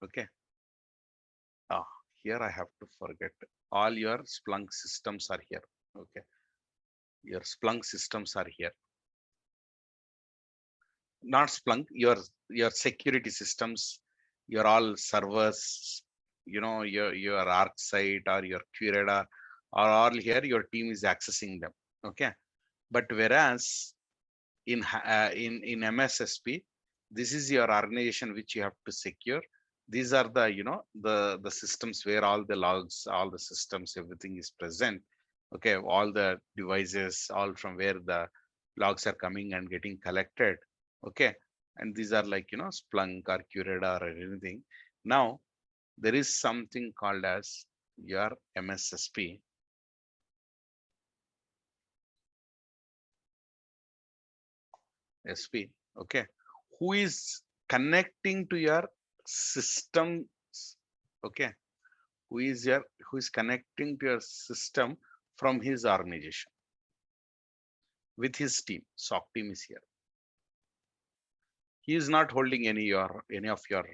Okay, here I have to forget, all your Splunk systems are here. Okay, your Splunk systems are here, not Splunk, your security systems, your all servers, your ArcSight or your QRadar are all here. Your team is accessing them. Okay, but whereas in MSSP, this is your organization which you have to secure. These are the the systems where all the logs, all the systems, everything is present. Okay, all the devices, all from where the logs are coming and getting collected. Okay, and these are like Splunk or QRadar or anything. Now there is something called as your MSSP. SP. Okay, who is connecting to your systems? Okay, who is connecting to your system from his organization with his team. SOC team is here. He is not holding any of your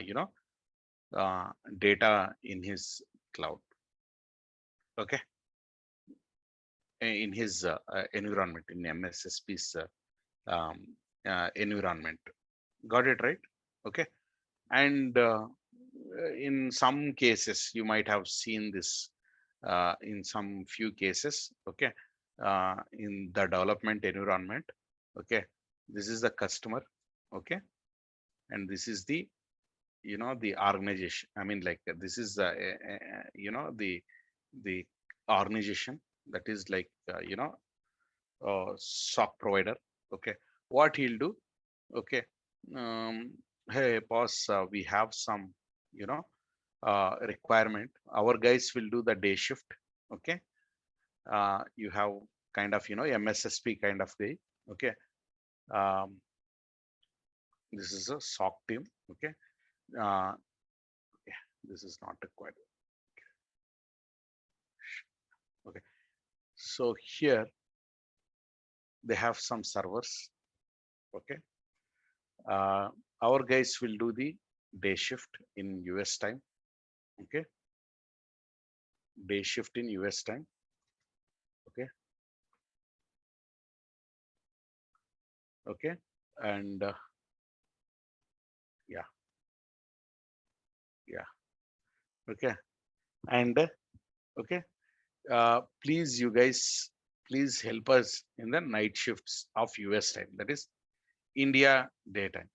you know data in his cloud. Okay, in his environment, in MSSP's um, environment. Got it right? Okay, and in some cases you might have seen this in some few cases. Okay, in the development environment. Okay, this is the customer. Okay, and this is the the organization. I mean, like this is the organization that is like SOC provider. Okay, what he'll do? Okay, um, hey boss, we have some you know requirement. Our guys will do the day shift. Okay, you have kind of MSSP kind of guy. Okay, um, this is a SOC team. Okay, uh, yeah, this is not required. Okay, so here they have some servers. Okay, uh, our guys will do the day shift in US time. Okay, day shift in US time. Okay, okay, and yeah, yeah, okay, and okay, please, you guys, please help us in the night shifts of US time. That is India daytime.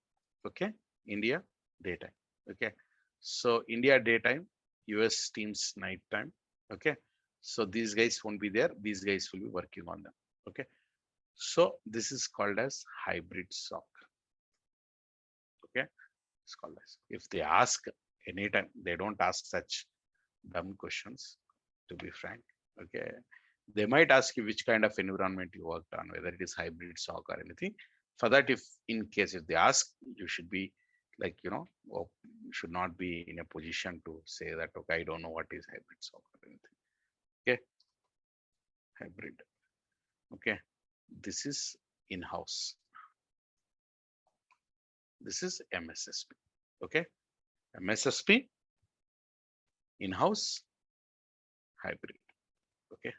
Okay, India daytime. Okay, so India daytime, US teams night time. Okay, so these guys won't be there. These guys will be working on them. Okay, so this is called as hybrid SOC. Okay, it's called as. If they ask anytime, they don't ask such dumb questions. To be frank, okay, they might ask you which kind of environment you worked on, whether it is hybrid SOC or anything. For that, if in case if they ask, you should be like you should not be in a position to say that okay, I don't know what is hybrid SOC or anything. Okay, hybrid. Okay, this is in-house. This is MSSP. Okay, MSSP in-house hybrid. Okay,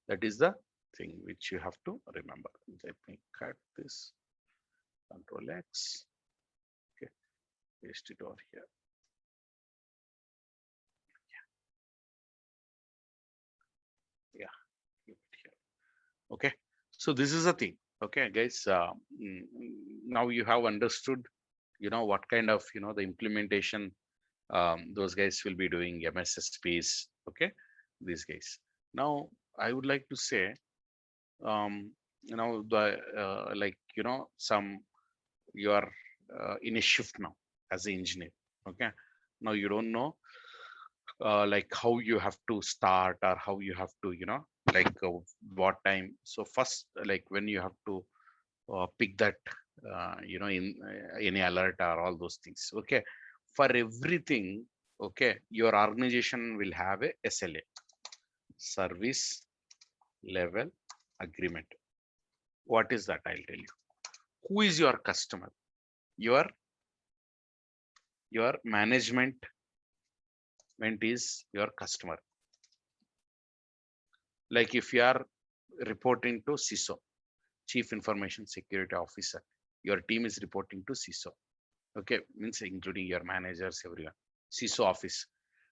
that is the thing which you have to remember. Let me cut this. Control X. Okay, paste it over here. Yeah, keep it here. Okay, so this is a thing. Okay, guys. Now you have understood. What kind of the implementation those guys will be doing MSSPs. Okay, these guys. Now I would like to say, the like some you are in a shift now as an engineer. Okay, now you don't know like how you have to start or how you have to like what time. So first, like when you have to pick that in any alert or all those things. Okay, for everything. Okay, your organization will have a SLA, service level agreement. What is that? I'll tell you. Who is your customer? Your management is your customer. Like if you are reporting to CISO, Chief Information Security Officer, your team is reporting to CISO. Okay, means including your managers, everyone. CISO office.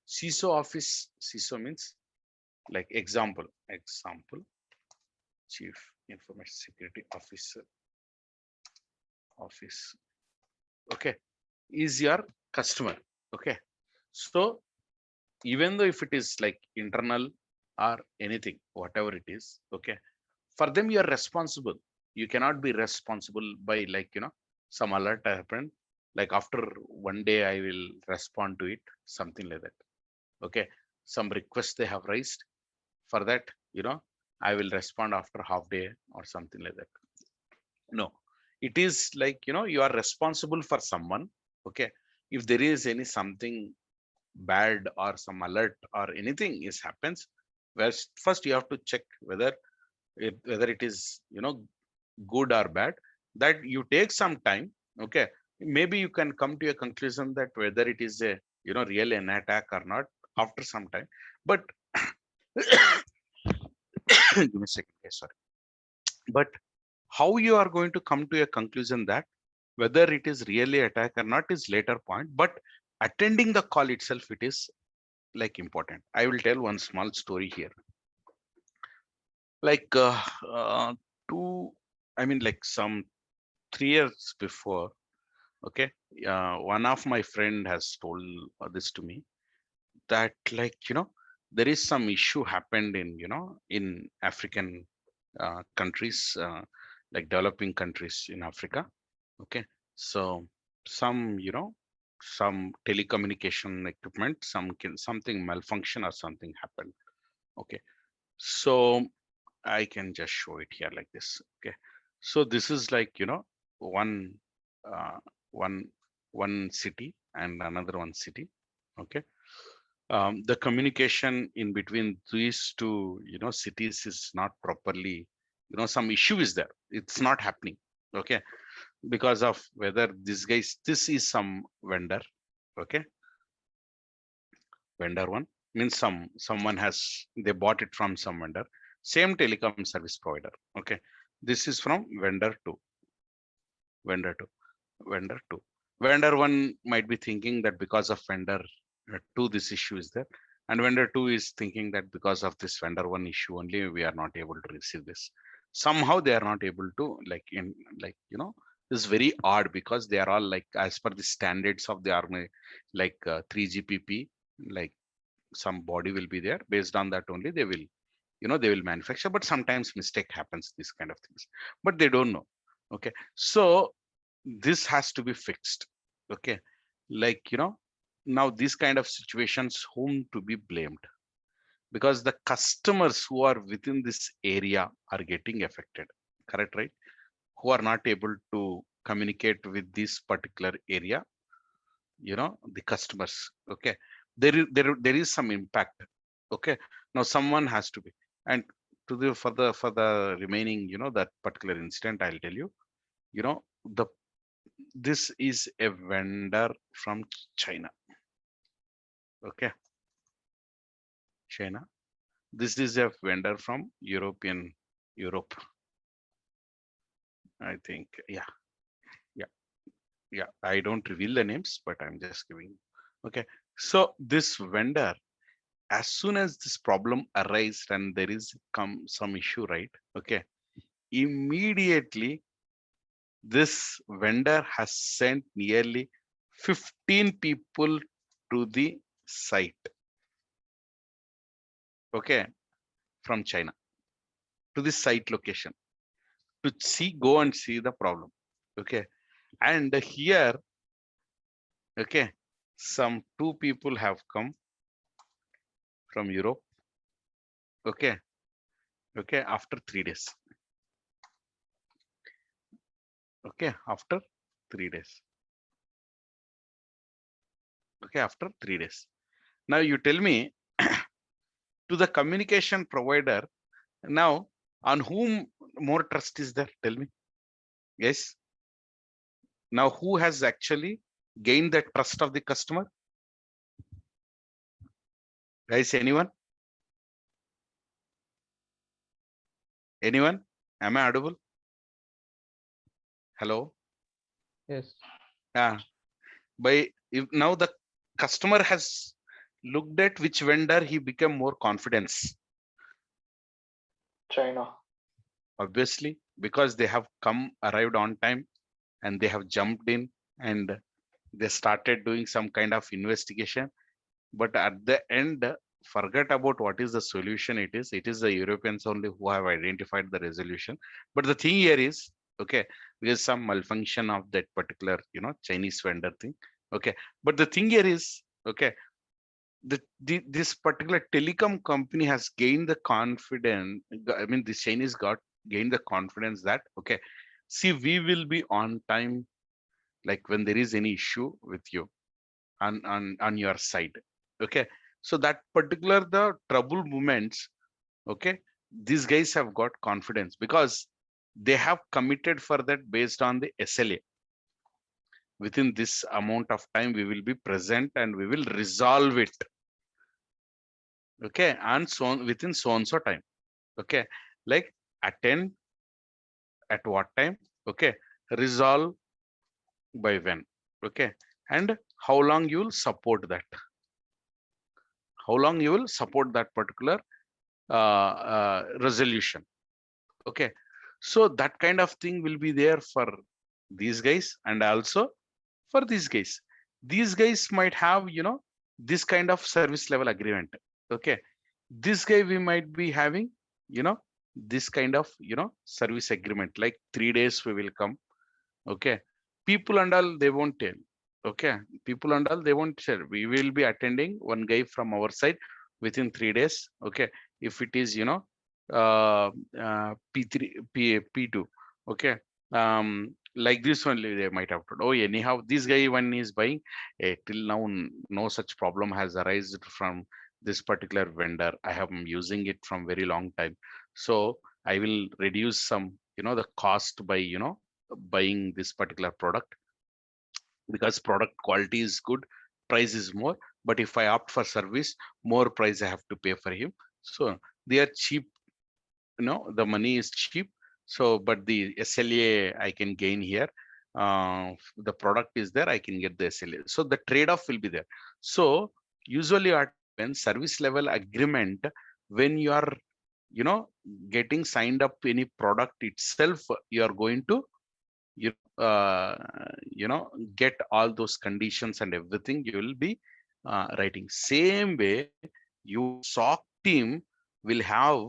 CISO means like example, Chief Information Security Officer office. Okay, is your customer. Okay, so even though if it is like internal or anything, whatever it is, okay, for them you are responsible. You cannot be responsible by like some alert happened, like after one day I will respond to it, something like that. Okay, some request they have raised, for that I will respond after half day or something like that. No, it is like, you are responsible for someone. Okay. If there is any something bad or some alert or anything is happens, where first you have to check whether it is, good or bad, that you take some time. Okay. Maybe you can come to a conclusion that whether it is a, really an attack or not after some time. But give me a second, okay, sorry. But how you are going to come to a conclusion that whether it is really attack or not is later point, but attending the call itself, it is like important. I will tell one small story here. Like two, I mean, like some 3 years before. Okay, one of my friend has told this to me, that like, there is some issue happened in, in African countries, like developing countries in Africa. Okay, so some, some telecommunication equipment, something malfunction or something happened. Okay, so I can just show it here like this. Okay, so this is like, one uh, one one city and another one city. Okay, the communication in between these two, cities is not properly, some issue is there, it's not happening. Okay, because of whether this is some vendor. Okay, vendor one means someone has, they bought it from some vendor, same telecom service provider. Okay, this is from vendor two vendor two. Vendor one might be thinking that because of vendor two this issue is there, and vendor two is thinking that because of this vendor one issue only we are not able to receive this. Somehow they are not able to, like, in, like, this is very odd, because they are all like as per the standards of the army, like 3GPP, like some body will be there, based on that only they will, they will manufacture. But sometimes mistake happens, these kind of things, but they don't know. Okay, so this has to be fixed. Okay, like, now these kind of situations, whom to be blamed? Because the customers who are within this area are getting affected, correct, right? Who are not able to communicate with this particular area, the customers. Okay, there is some impact. Okay, now someone has to be. And to the for the remaining, that particular incident, I'll tell you, the this is a vendor from China. Okay, China. This is a vendor from Europe, I think. Yeah, yeah, yeah. I don't reveal the names, but I'm just giving. Okay, so this vendor, as soon as this problem arises and there is come some issue, right? Okay, immediately this vendor has sent nearly 15 people to the site. Okay, from China to the site location to go and see the problem. Okay, and here, okay, some 2 people have come from Europe. Okay, okay, after 3 days. Okay, after 3 days. Okay, after 3 days. Now you tell me, to the communication provider, now on whom more trust is there? Tell me. Yes. Now who has actually gained the trust of the customer? Guys, anyone? Anyone? Am I audible? Hello? Yes. Yeah. If now the customer has looked at which vendor he became more confidence. China. Obviously, because they have arrived on time, and they have jumped in, and they started doing some kind of investigation. But at the end, forget about what is the solution. It is the Europeans only who have identified the resolution. But the thing here is, okay, there's some malfunction of that particular, Chinese vendor thing. Okay, but the thing here is, okay, this particular telecom company has gained the confidence. I mean, the Chinese got gained the confidence that, okay, See, we will be on time, like when there is any issue with you on your side. Okay. So that particular the trouble moments, okay, these guys have got confidence because they have committed for that based on the SLA. Within this amount of time, we will be present and we will resolve it. Okay. And so on within so and so time. Okay. Like attend at what time? Okay. Resolve by when? Okay. And how long you will support that? How long you will support that particular resolution? Okay. So that kind of thing will be there for these guys and also for these guys. These guys might have, this kind of service level agreement. Okay. This guy we might be having, this kind of, service agreement, like 3 days we will come. Okay. People and all, they won't tell. Okay. People and all, they won't share. We will be attending one guy from our side within 3 days. Okay. If it is, P3, P2. Okay. Like this only they might have told. Oh, anyhow, this guy when is buying, till now, no such problem has arisen from this particular vendor. I have been using it from very long time. So I will reduce some, the cost by, buying this particular product because product quality is good, price is more. But if I opt for service, more price I have to pay for him. So they are cheap, the money is cheap. So, but the SLA I can gain here. The product is there, I can get the SLA. So the trade-off will be there. So usually what happens, service level agreement, when you are, getting signed up any product itself, you are going to you get all those conditions and everything you will be writing. Same way your SOC team will have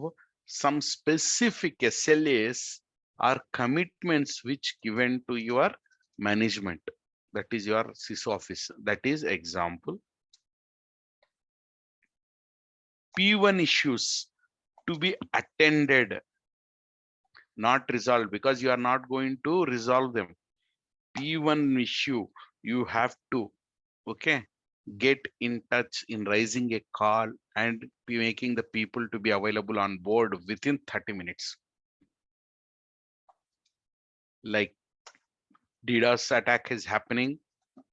some specific SLAs or commitments which given to your management, that is your CISO office. That is example, P1 issues to be attended, not resolved, because you are not going to resolve them. P1 issue, you have to, okay, get in touch in raising a call and be making the people to be available on board within 30 minutes. Like DDoS attack is happening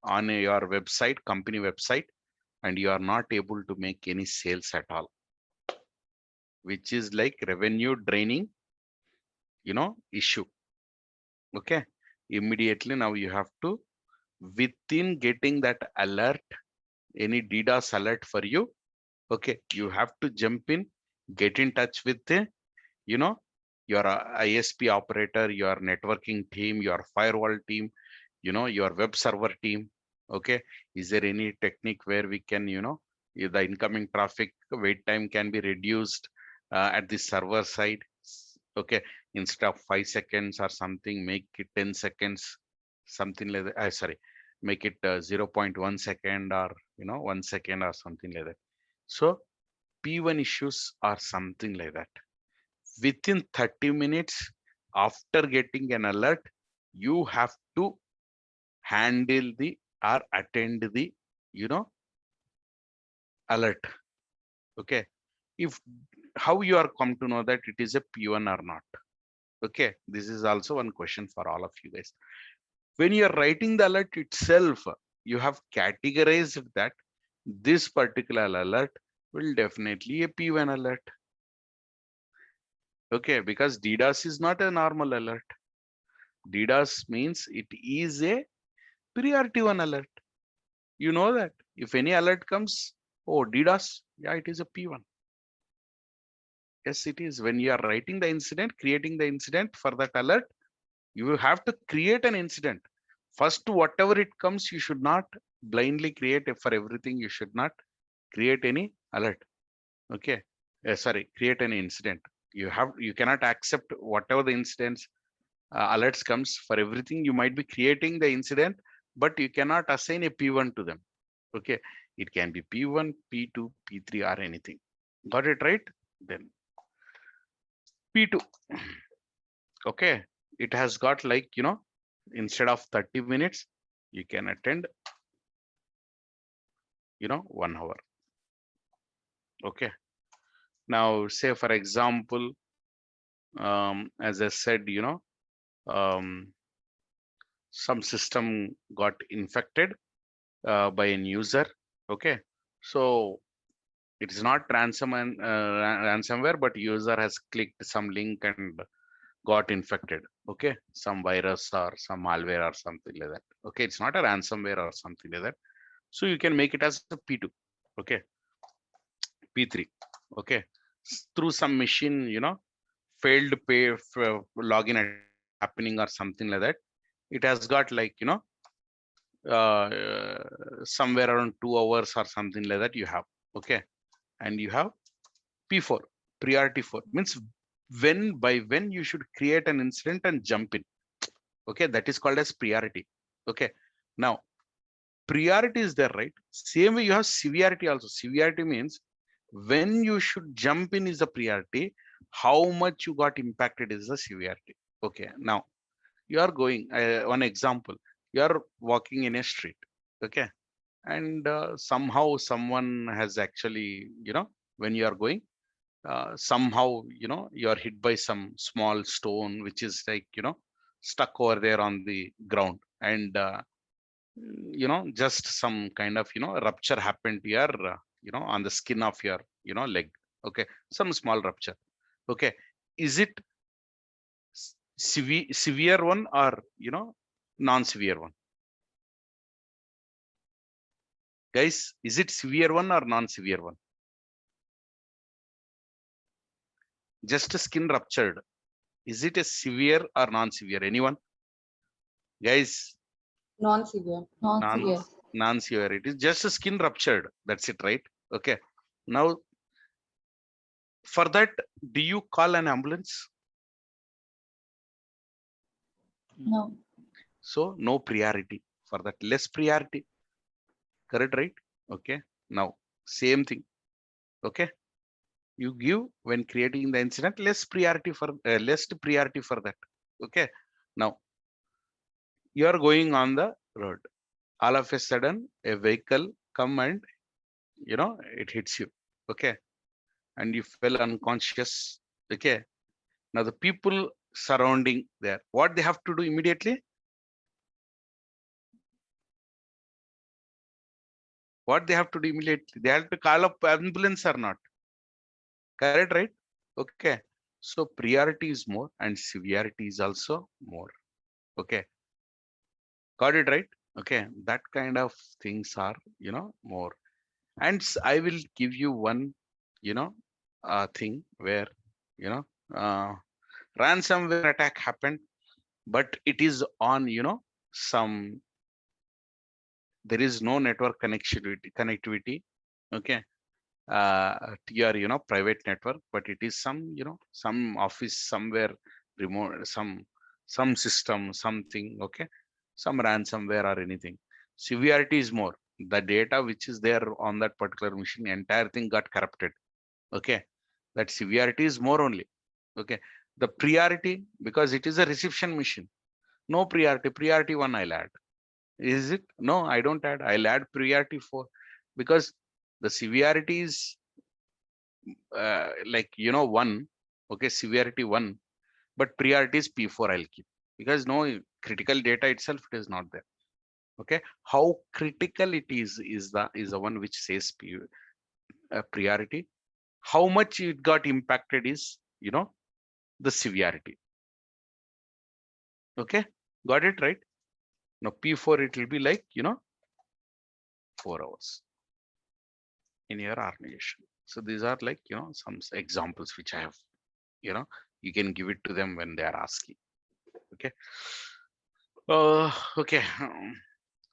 on your website, company website, and you are not able to make any sales at all, which is like revenue draining, issue. Okay. Immediately now you have to, within getting that alert, any DDoS alert for you, okay, you have to jump in, get in touch with the, your ISP operator, your networking team, your firewall team, your web server team. Okay. Is there any technique where we can, if the incoming traffic wait time can be reduced at the server side? Okay. Instead of 5 seconds or something, make it 10 seconds, something like that. Sorry, make it 0.1 second or, 1 second or something like that. So P1 issues are something like that. Within 30 minutes after getting an alert, you have to handle the or attend the, alert. Okay. If how you are come to know that it is a P1 or not? Okay. This is also one question for all of you guys. When you are writing the alert itself, you have categorized that this particular alert will definitely a P1 alert. Okay, because DDoS is not a normal alert. DDoS means it is a priority one alert. You know that if any alert comes, oh, DDoS, yeah, it is a P1. Yes, it is. When you are writing the incident, creating the incident for that alert, you will have to create an incident. First, whatever it comes, you should not blindly create for everything. You should not create any alert. Okay. Sorry, create an incident. You cannot accept whatever the incidents alerts comes for everything. You might be creating the incident, but you cannot assign a P1 to them. Okay. It can be P1, P2, P3 or anything. Got it right? Then P2. Okay. it has got like, instead of 30 minutes, you can attend, 1 hour. Okay. Now, say for example, as I said, some system got infected by an user. Okay. So it is not ransomware, but user has clicked some link and got infected. Okay. Some virus or some malware or something like that. Okay. It's not a ransomware or something like that. So you can make it as a P2. Okay. P3. Okay. Through some machine, failed pay for login happening or something like that. It has got like, somewhere around 2 hours or something like that you have. Okay. And you have P4, priority 4 means when you should create an incident and jump in. Okay. That is called as priority. Okay. Now, priority is there, right? Same way you have severity also. Severity means when you should jump in is the priority. How much you got impacted is the severity. Okay. Now, you are going, one example, you are walking in a street. Okay. And somehow someone has actually, when you are going, somehow, you are hit by some small stone, which is like, stuck over there on the ground. And, just some kind of, rupture happened here, on the skin of your, leg. Okay. Some small rupture. Okay. Is it severe one or, non-severe one? Guys, is it severe one or non-severe one? Just a skin ruptured. Is it a severe or non-severe? Anyone? Guys, Non-severe. Non-severe. non-severe. It is just a skin ruptured. That's it, right? Okay. Now, for that, do you call an ambulance? No. So no priority for that. Less priority. Correct, right? Okay. Now, same thing. Okay. You give when creating the incident less priority for that. Okay. Now, you are going on the road. All of a sudden, a vehicle come and it hits you. Okay. And you fell unconscious. Okay. Now the people surrounding there, what they have to do immediately? What they have to do immediately? They have to call up ambulance or not? Correct, right? Okay. So priority is more and severity is also more. Okay. Got it, right? Okay. That kind of things are, more. And I will give you one, thing where, ransomware attack happened, but it is on, some, there is no network connectivity. Okay. To your, private network, but it is some, some office somewhere remote, some system, something. Okay. Some ransomware or anything. Severity is more. The data which is there on that particular machine, entire thing got corrupted. Okay. That severity is more only. Okay. The priority, because it is a reception machine, no priority 1 I'll add. Is it? No, I don't add. I'll add priority 4 because the severity is like, 1. Okay. Severity 1, but priority is P4 I'll keep because no critical data itself, it is not there. Okay. How critical it is the one which says priority. How much it got impacted is, the severity. Okay. Got it, right? Now P4, it will be like, 4 hours in your organization. So these are like, some examples which I have, you can give it to them when they are asking. Okay. Okay.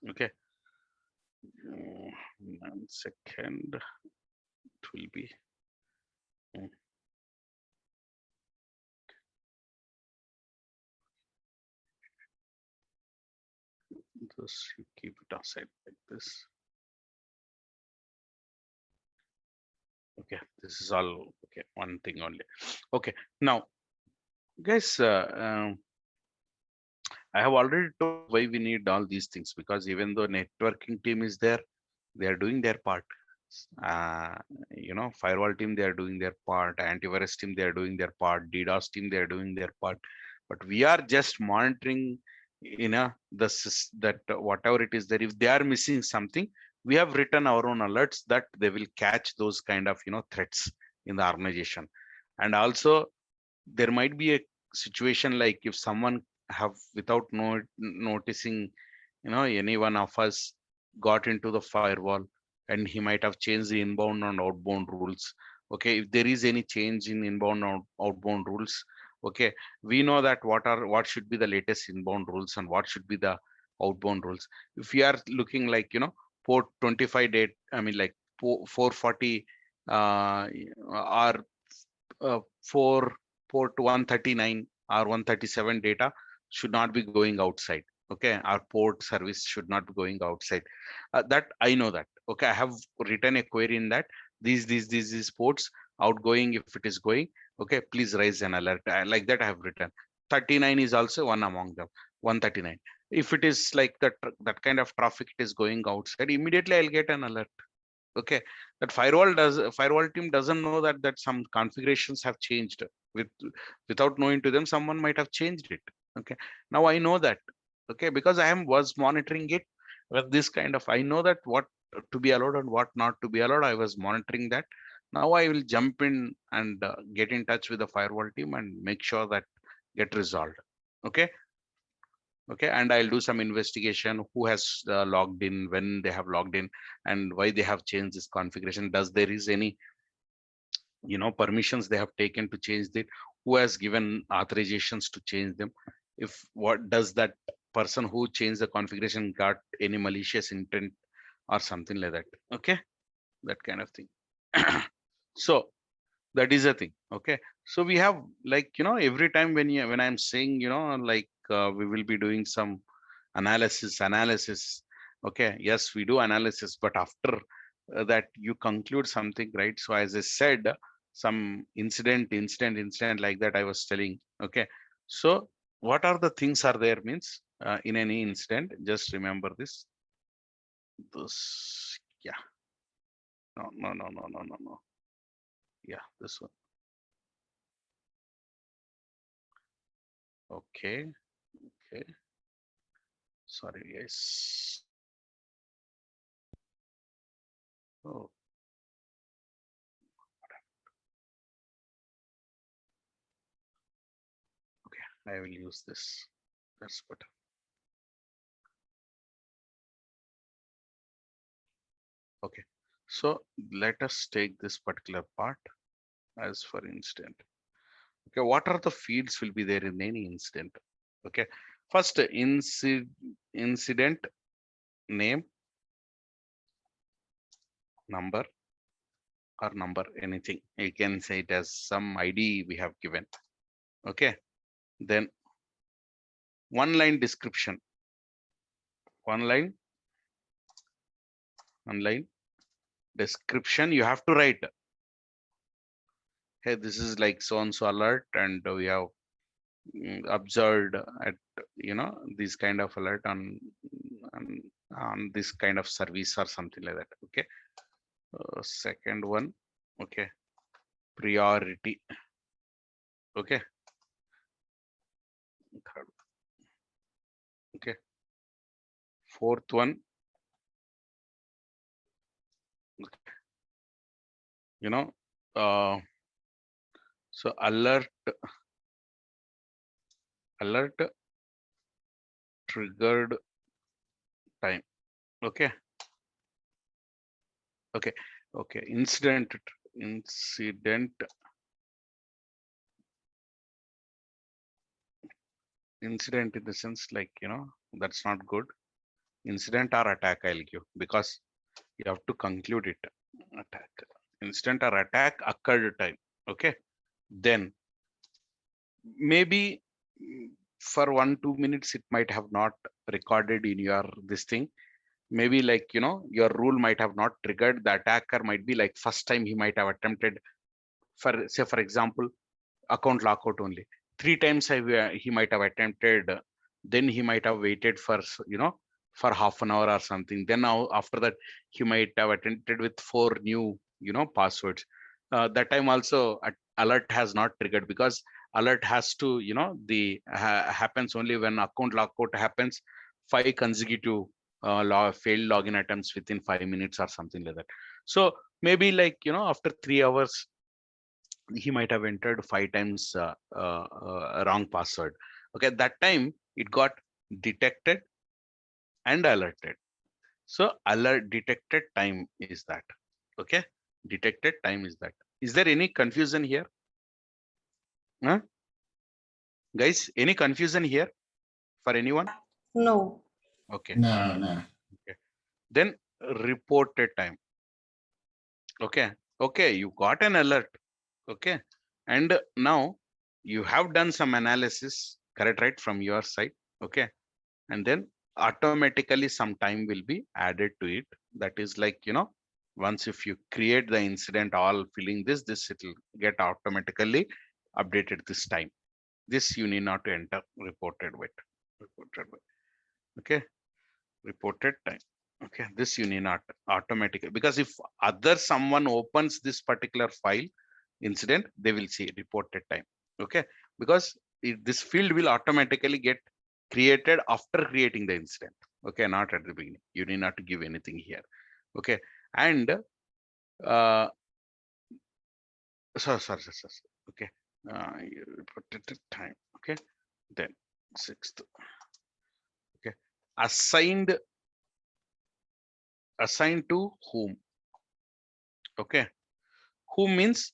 Okay. 1 second. It will be. Just you keep it aside like this. Okay, this is all okay. One thing only. Okay, now, guys, I have already told why we need all these things, because even though networking team is there, they are doing their part. Uh, Firewall team, they are doing their part. Antivirus team, they are doing their part. DDoS team, they are doing their part. But we are just monitoring, that whatever it is there. If they are missing something, we have written our own alerts that they will catch those kind of threats in the organization. And also there might be a situation like if someone have without noticing, any one of us got into the firewall and he might have changed the inbound and outbound rules. Okay, if there is any change in inbound or outbound rules, okay, we know that what should be the latest inbound rules and what should be the outbound rules. If we are looking like port 25 date, I mean like 440 or 4 port 139 or 137 data should not be going outside. Okay, our port service should not be going outside. That I know that. Okay, I have written a query in that these ports outgoing, if it is going, okay, please raise an alert. Like that I have written. 39 is also one among them. 139, if it is like that kind of traffic it is going outside, immediately I'll get an alert. Okay, that firewall team doesn't know that some configurations have changed. with Without knowing to them, someone might have changed it. Okay, now I know that. Okay, because I was monitoring it with this kind of, I know that what to be allowed and what not to be allowed. I was monitoring that. Now I will jump in and get in touch with the firewall team and make sure that get resolved. Okay, okay, and I'll do some investigation, who has logged in, when they have logged in, and why they have changed this configuration. Does there is any permissions they have taken to change it? Who has given authorizations to change them? If what does that person who changed the configuration got any malicious intent or something like that? Okay, that kind of thing. So that is a thing. Okay, so we have like every time when I'm saying like we will be doing some analysis. Okay, yes, we do analysis, but after that you conclude something, right? So as I said, some incident like that I was telling. Okay, so what are the things are there means in any incident? Just remember this. Yeah, no. Yeah, this one. Okay, okay, sorry guys. Oh, okay, I will use this. That's better. Okay, so let us take this particular part as for instance. Okay, what are the fields will be there in any incident? Okay, first incident name, number or number, anything. You can say it as some ID we have given. Okay, then one line description, one line description you have to write. Hey, this is like so and so alert, and we have observed at this kind of alert on, on this kind of service or something like that. Okay, second one, okay, priority. Okay, third, okay, fourth one, uh so alert triggered time. Okay, okay, incident incident in the sense like that's not good. Incident or attack I'll give, because you have to conclude it. Attack, incident or attack occurred time. Okay, then maybe for 1-2 minutes it might have not recorded in your this thing. Maybe like your rule might have not triggered. The attacker might be like first time he might have attempted, for say for example, account lockout only 3 times he might have attempted then he might have waited for for half an hour or something. Then now after that he might have attempted with 4 new passwords. That time also alert has not triggered, because alert has to the happens only when account lockout happens, 5 consecutive failed login attempts within 5 minutes or something like that. So maybe like after 3 hours he might have entered 5 times wrong password. Okay, at that time it got detected and alerted. So alert detected time is that. Okay, detected time is that. Is there any confusion here? Huh? Guys, any confusion here for anyone? No. Okay. No. Okay. Then reported time. Okay. Okay, you got an alert. Okay. And now you have done some analysis, correct, right, from your side. Okay. And then automatically some time will be added to it. That is like, once if you create the incident, all filling this it will get automatically updated this time. This you need not to enter reported with. Okay. Reported time. Okay, this you need not automatically, because if someone opens this particular file incident, they will see reported time. Okay, because this field will automatically get created after creating the incident. Okay, not at the beginning. You need not to give anything here. Okay, and sorry. Okay, reported time. Okay, then sixth. Okay, assigned to whom? Okay, who means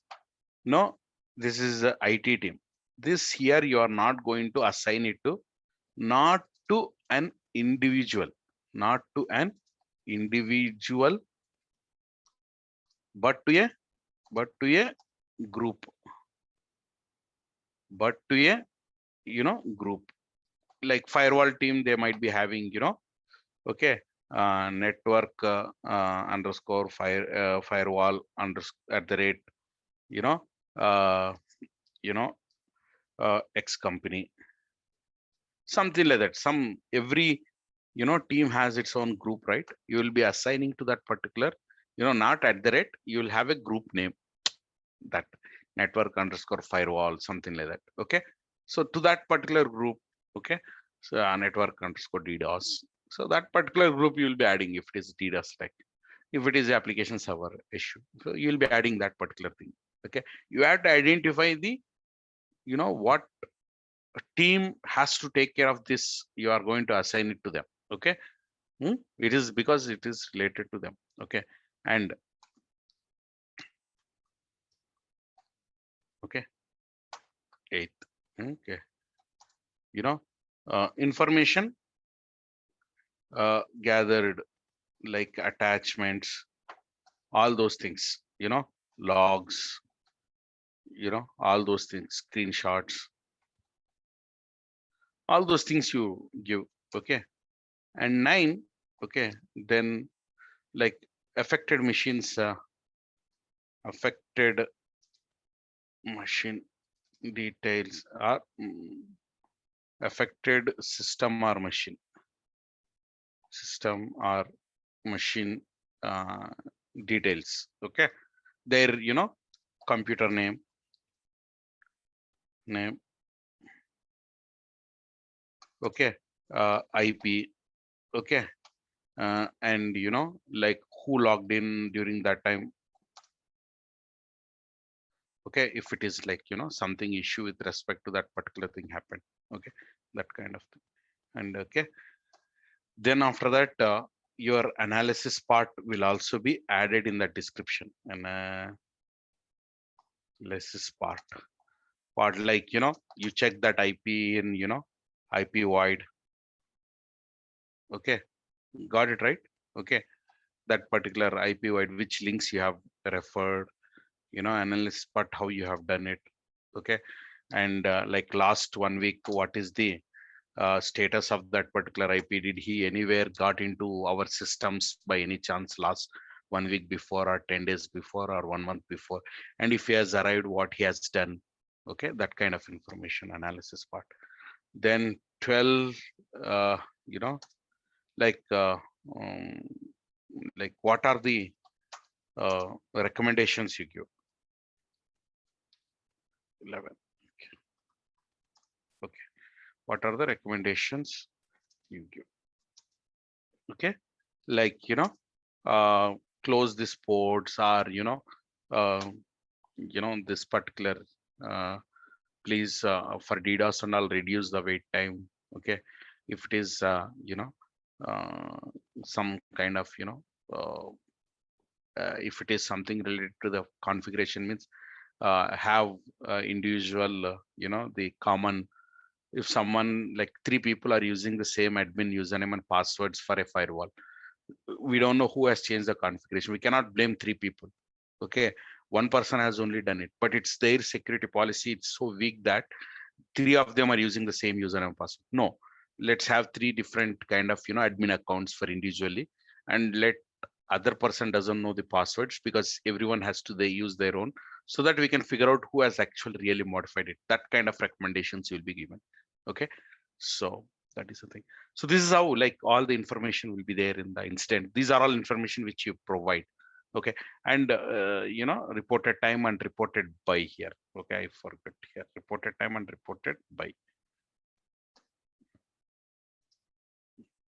no, this is the IT team. This here you are not going to assign it to, not to an individual, not to an individual, but to a group, group. Like firewall team, they might be having okay, network underscore firewall at the rate you know uh, you know X company, something like that. Some every team has its own group, right? You will be assigning to that particular, not at the rate, you will have a group name, that network underscore firewall, something like that. Okay, so to that particular group. Okay, so network underscore DDoS, so that particular group you will be adding if it is DDoS, like if it is application server issue, so you will be adding that particular thing. Okay, you have to identify the what team has to take care of this, you are going to assign it to them. Okay. It is because it is related to them. Okay, and okay, eighth. Okay, information gathered, like attachments, all those things, logs, all those things, screenshots, all those things you give. Okay, and 9. Okay, then like affected machines, affected machine details are affected system or machine uh, details. Okay, their computer name, okay, IP. Okay, and like who logged in during that time. Okay, if it is like something issue with respect to that particular thing happened. Okay, that kind of thing. And okay, then after that your analysis part will also be added in the description. And analysis part like you check that IP in IP void. Okay, got it right. Okay, that particular IP void, which links you have referred, analysis part, how you have done it. Okay, and like last 1 week, what is the status of that particular IP? Did he anywhere got into our systems by any chance last 1 week before, or 10 days before, or 1 month before? And if he has arrived, what he has done? Okay, that kind of information analysis part. Then 12 you know like what are the recommendations you give? 11. Okay, what are the recommendations you give? Okay, like close these ports, or uh, this particular please for DDoS and all, reduce the wait time. Okay, if it is uh, some kind of if it is something related to the configuration, means have individual the common, if someone like 3 people are using the same admin username and passwords for a firewall, we don't know who has changed the configuration. We cannot blame 3 people. Okay, one person has only done it, but it's their security policy. It's so weak that 3 of them are using the same username password. No, let's have 3 different kind of admin accounts for individually, and let other person doesn't know the passwords, because everyone has to they use their own, so that we can figure out who has actually really modified it. That kind of recommendations will be given. Okay, so that is the thing. So this is how like all the information will be there in the instant. These are all information which you provide. Okay, and reported time and reported by here. Okay, I forgot here, reported time and reported by.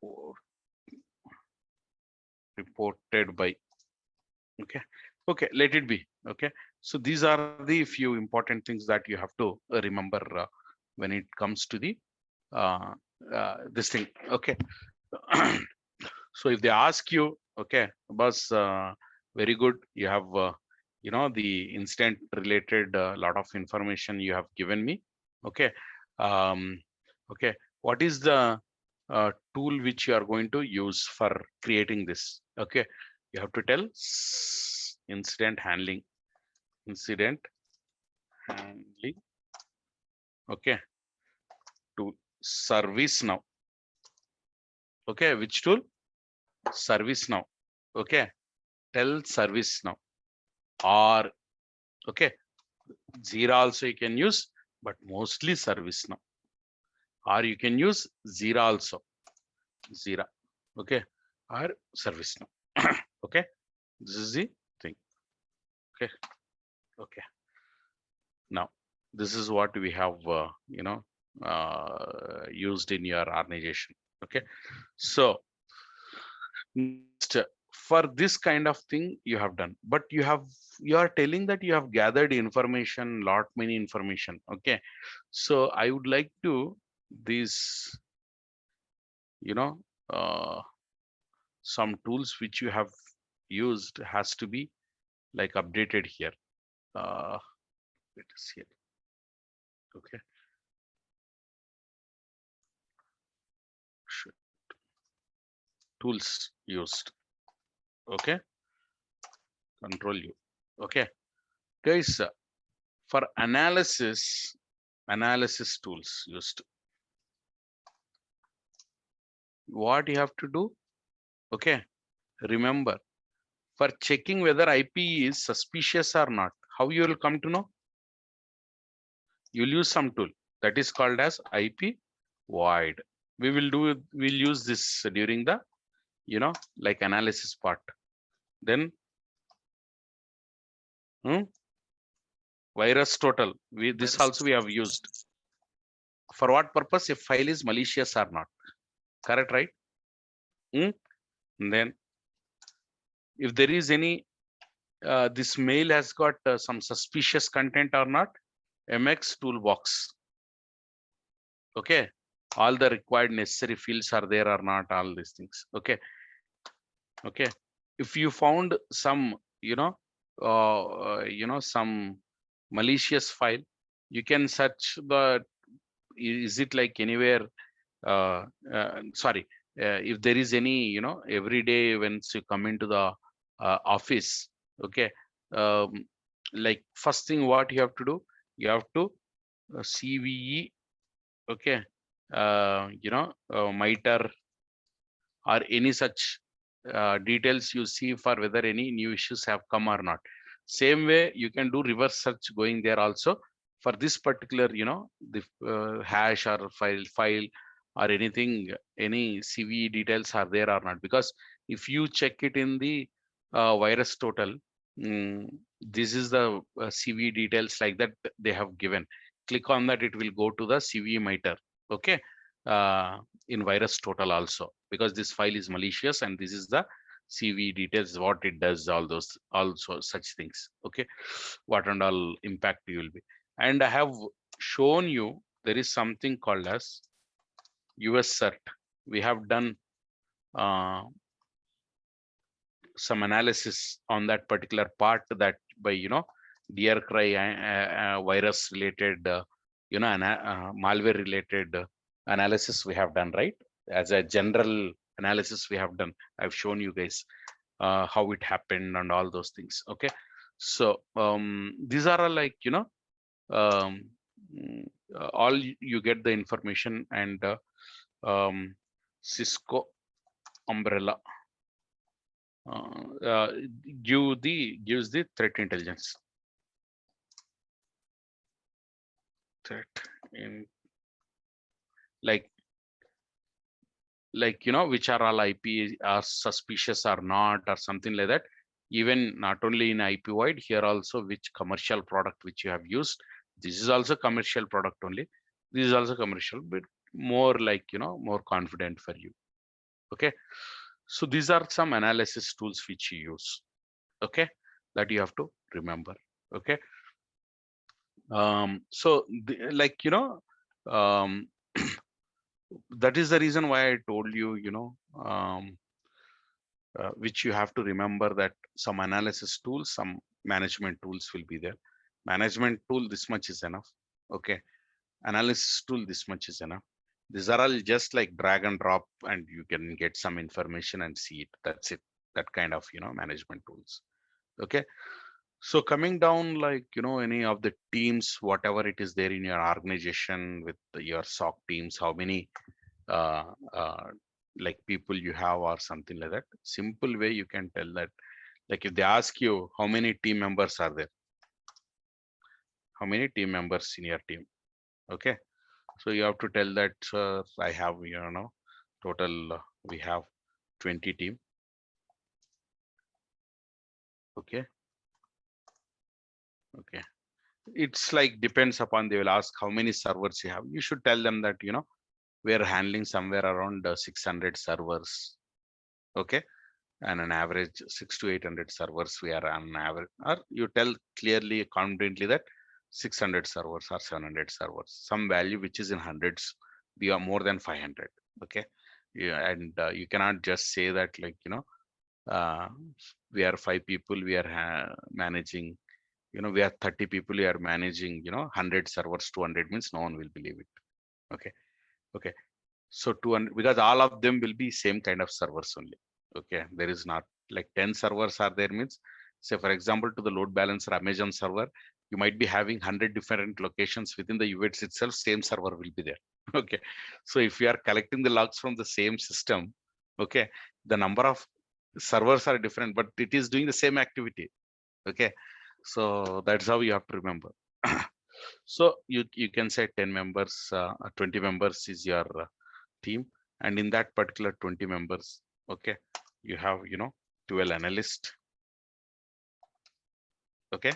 Or reported by. Okay, okay, let it be. Okay, so these are the few important things that you have to remember when it comes to the this thing. Okay. So if they ask you, okay, boss, very good, you have the instant related lot of information you have given me. Okay, um, okay, what is the tool which you are going to use for creating this? Okay, you have to tell incident handling. Okay, to service now. Okay, which tool? Service now. Okay, tell service now, or okay, Jira also you can use, but mostly service now, or you can use Jira also, Jira. Okay, or service now. Okay, this is the thing. Okay, okay, now this is what we have used in your organization. Okay, so next, for this kind of thing you have done, but you are telling that you have gathered information, lot many information. Okay, so I would like to these uh, some tools which you have used has to be like updated here. It is here. Okay, Should. Tools used. Okay, control you. Okay, guys, for analysis tools used, what you have to do? Okay, remember, for checking whether IP is suspicious or not, how you will come to know? You'll use some tool that is called as IP void. We'll use this during the like analysis part. Then virus total, this also we have used. For what purpose? If file is malicious or not. Correct, right? And then if there is any this mail has got some suspicious content or not, MX toolbox. Okay, all the required necessary fields are there or not, all these things. Okay, okay, if you found some some malicious file, you can search the, is it like anywhere sorry, if there is any every day when you come into the office. Okay, like first thing what you have to do, you have to CVE. Okay, MITRE or any such details you see for whether any new issues have come or not. Same way you can do reverse search going there also for this particular the hash or file or anything, any CVE details are there or not. Because if you check it in the virus total, this is the CVE details like that they have given. Click on that, it will go to the CVE meter. Okay, in virus total also, because this file is malicious and this is the CVE details, what it does, all those also such things. Okay, what and all impact you will be. And I have shown you there is something called as US CERT. We have done some analysis on that particular part, that by dear cry virus related malware related analysis we have done, right? As a general analysis we have done. I've shown you guys how it happened and all those things. Okay, so these are all like um, all you get the information. And Cisco umbrella gives the threat intelligence. Threat in like which are all IP are suspicious or not, or something like that. Even not only in IP wide, here also which commercial product which you have used. This is also commercial product only. This is also commercial, but more like more confident for you. Okay, so these are some analysis tools which you use. Okay, that you have to remember. Okay, so that is the reason why I told you, which you have to remember, that some analysis tools, some management tools will be there. Management tool, this much is enough. Okay, analysis tool, this much is enough. These are all just like drag and drop, and you can get some information and see it. That's it. That kind of management tools. Okay, so coming down, like any of the teams, whatever it is there in your organization with your SOC teams, how many uh, uh, like people you have or something like that. Simple way you can tell that, like if they ask you how many team members are there, how many team members in your team. Okay, so you have to tell that I have total we have 20 team. Okay, okay, it's like depends upon, they will ask how many servers you have. You should tell them that we are handling somewhere around 600 servers. Okay, and an average 6 to 800 servers we are on average. Or you tell clearly, confidently that 600 servers or 700 servers, some value which is in hundreds, we are more than 500. Okay, yeah, and you cannot just say that, like uh, we are 5 people, we are managing, we are 30 people, we are managing 100 servers. 200 means no one will believe it. Okay, okay, so 200, because all of them will be same kind of servers only. Okay, there is not like 10 servers are there, means, say for example, to the load balancer Amazon server, you might be having 100 different locations within the UX itself, same server will be there. Okay, so if you are collecting the logs from the same system, okay, the number of servers are different, but it is doing the same activity. Okay, so that's how you have to remember. So you can say 10 members, 20 members is your team, and in that particular 20 members, okay, you have 12 analysts. Okay,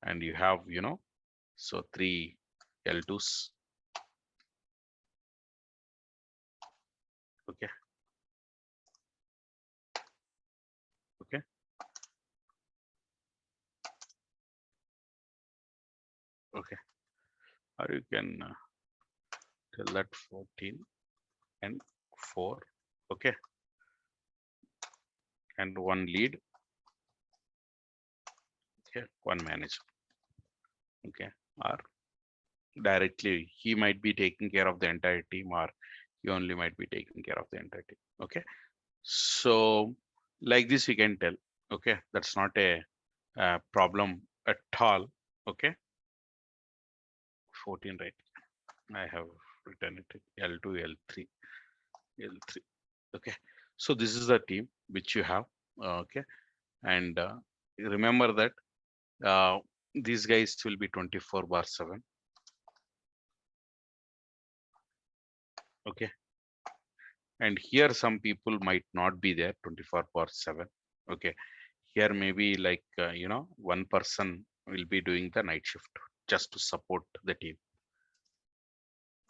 and you have so 3 L2s. Okay, okay, okay, or you can tell that 14 and 4. Okay, and 1 lead. Okay, 1 manager. Okay, or directly he might be taking care of the entire team, or he only might be taking care of the entire team. Okay, so like this you can tell. Okay, that's not a problem at all. Okay, 14, right? I have written it L2, L3, L3. Okay, so this is the team which you have. Okay, and remember that these guys will be 24/7. Okay. And here some people might not be there 24/7. Okay. Here maybe like, one person will be doing the night shift just to support the team.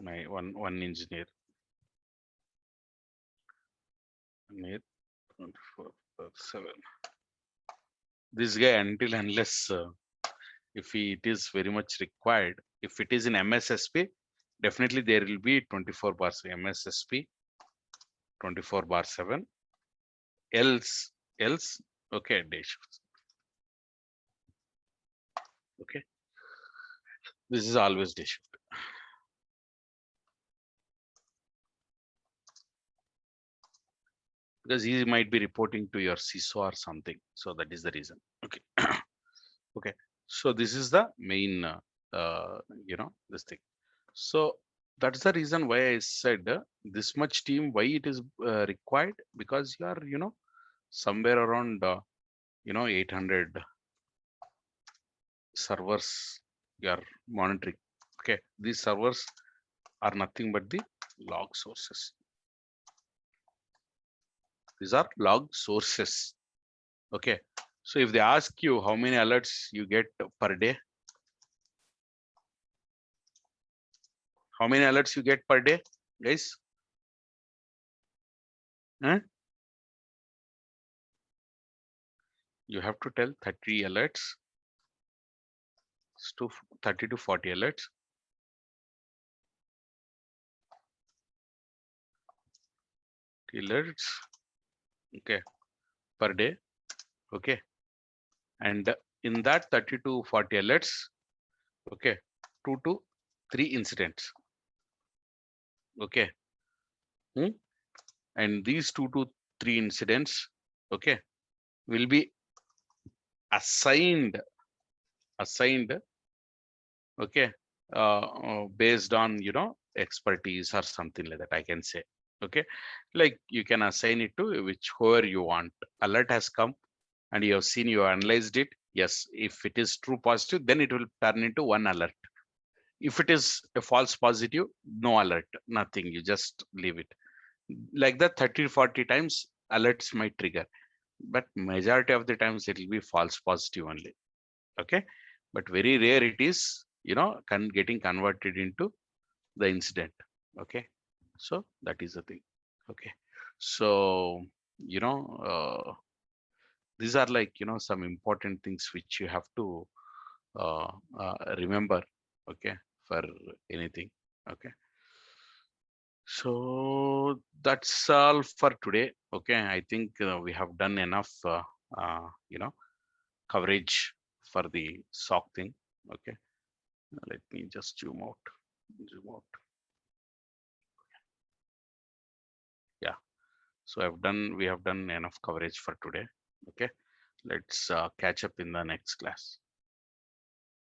My one engineer. 24/7. This guy, until unless if it is very much required, if it is in MSSP, definitely there will be 24/7 MSSP 24/7. Else, okay, day shifts. Okay, this is always day shift. Because he might be reporting to your CISO or something. So that is the reason. Okay. Okay. So this is the main, this thing. So that's the reason why I said this much team, why it is required, because you are, somewhere around, 800 servers you are monitoring. Okay. These servers are nothing but the log sources. These are log sources. Okay. So if they ask you how many alerts you get per day, how many alerts you get per day, guys? Huh? You have to tell 30 alerts to 30 to 40 alerts. Alerts, okay, per day. Okay. And in that 30 to 40 alerts, okay, 2 to 3 incidents. Okay. And these 2 to 3 incidents, okay, will be assigned, okay, based on, expertise or something like that, I can say. Okay. Like you can assign it to whoever you want. Alert has come and you have seen, you analyzed it. Yes, if it is true positive, then it will turn into one alert. If it is a false positive, no alert, nothing, you just leave it. Like that 30 40 times alerts might trigger, but majority of the times it will be false positive only. Okay. But very rare it is, getting converted into the incident. Okay. So that is the thing. Okay. So, these are like, some important things which you have to remember. Okay. For anything. Okay. So that's all for today. Okay. I think we have done enough, coverage for the SOC thing. Okay. Let me just zoom out. Yeah. So we have done enough coverage for today. Okay. Let's catch up in the next class.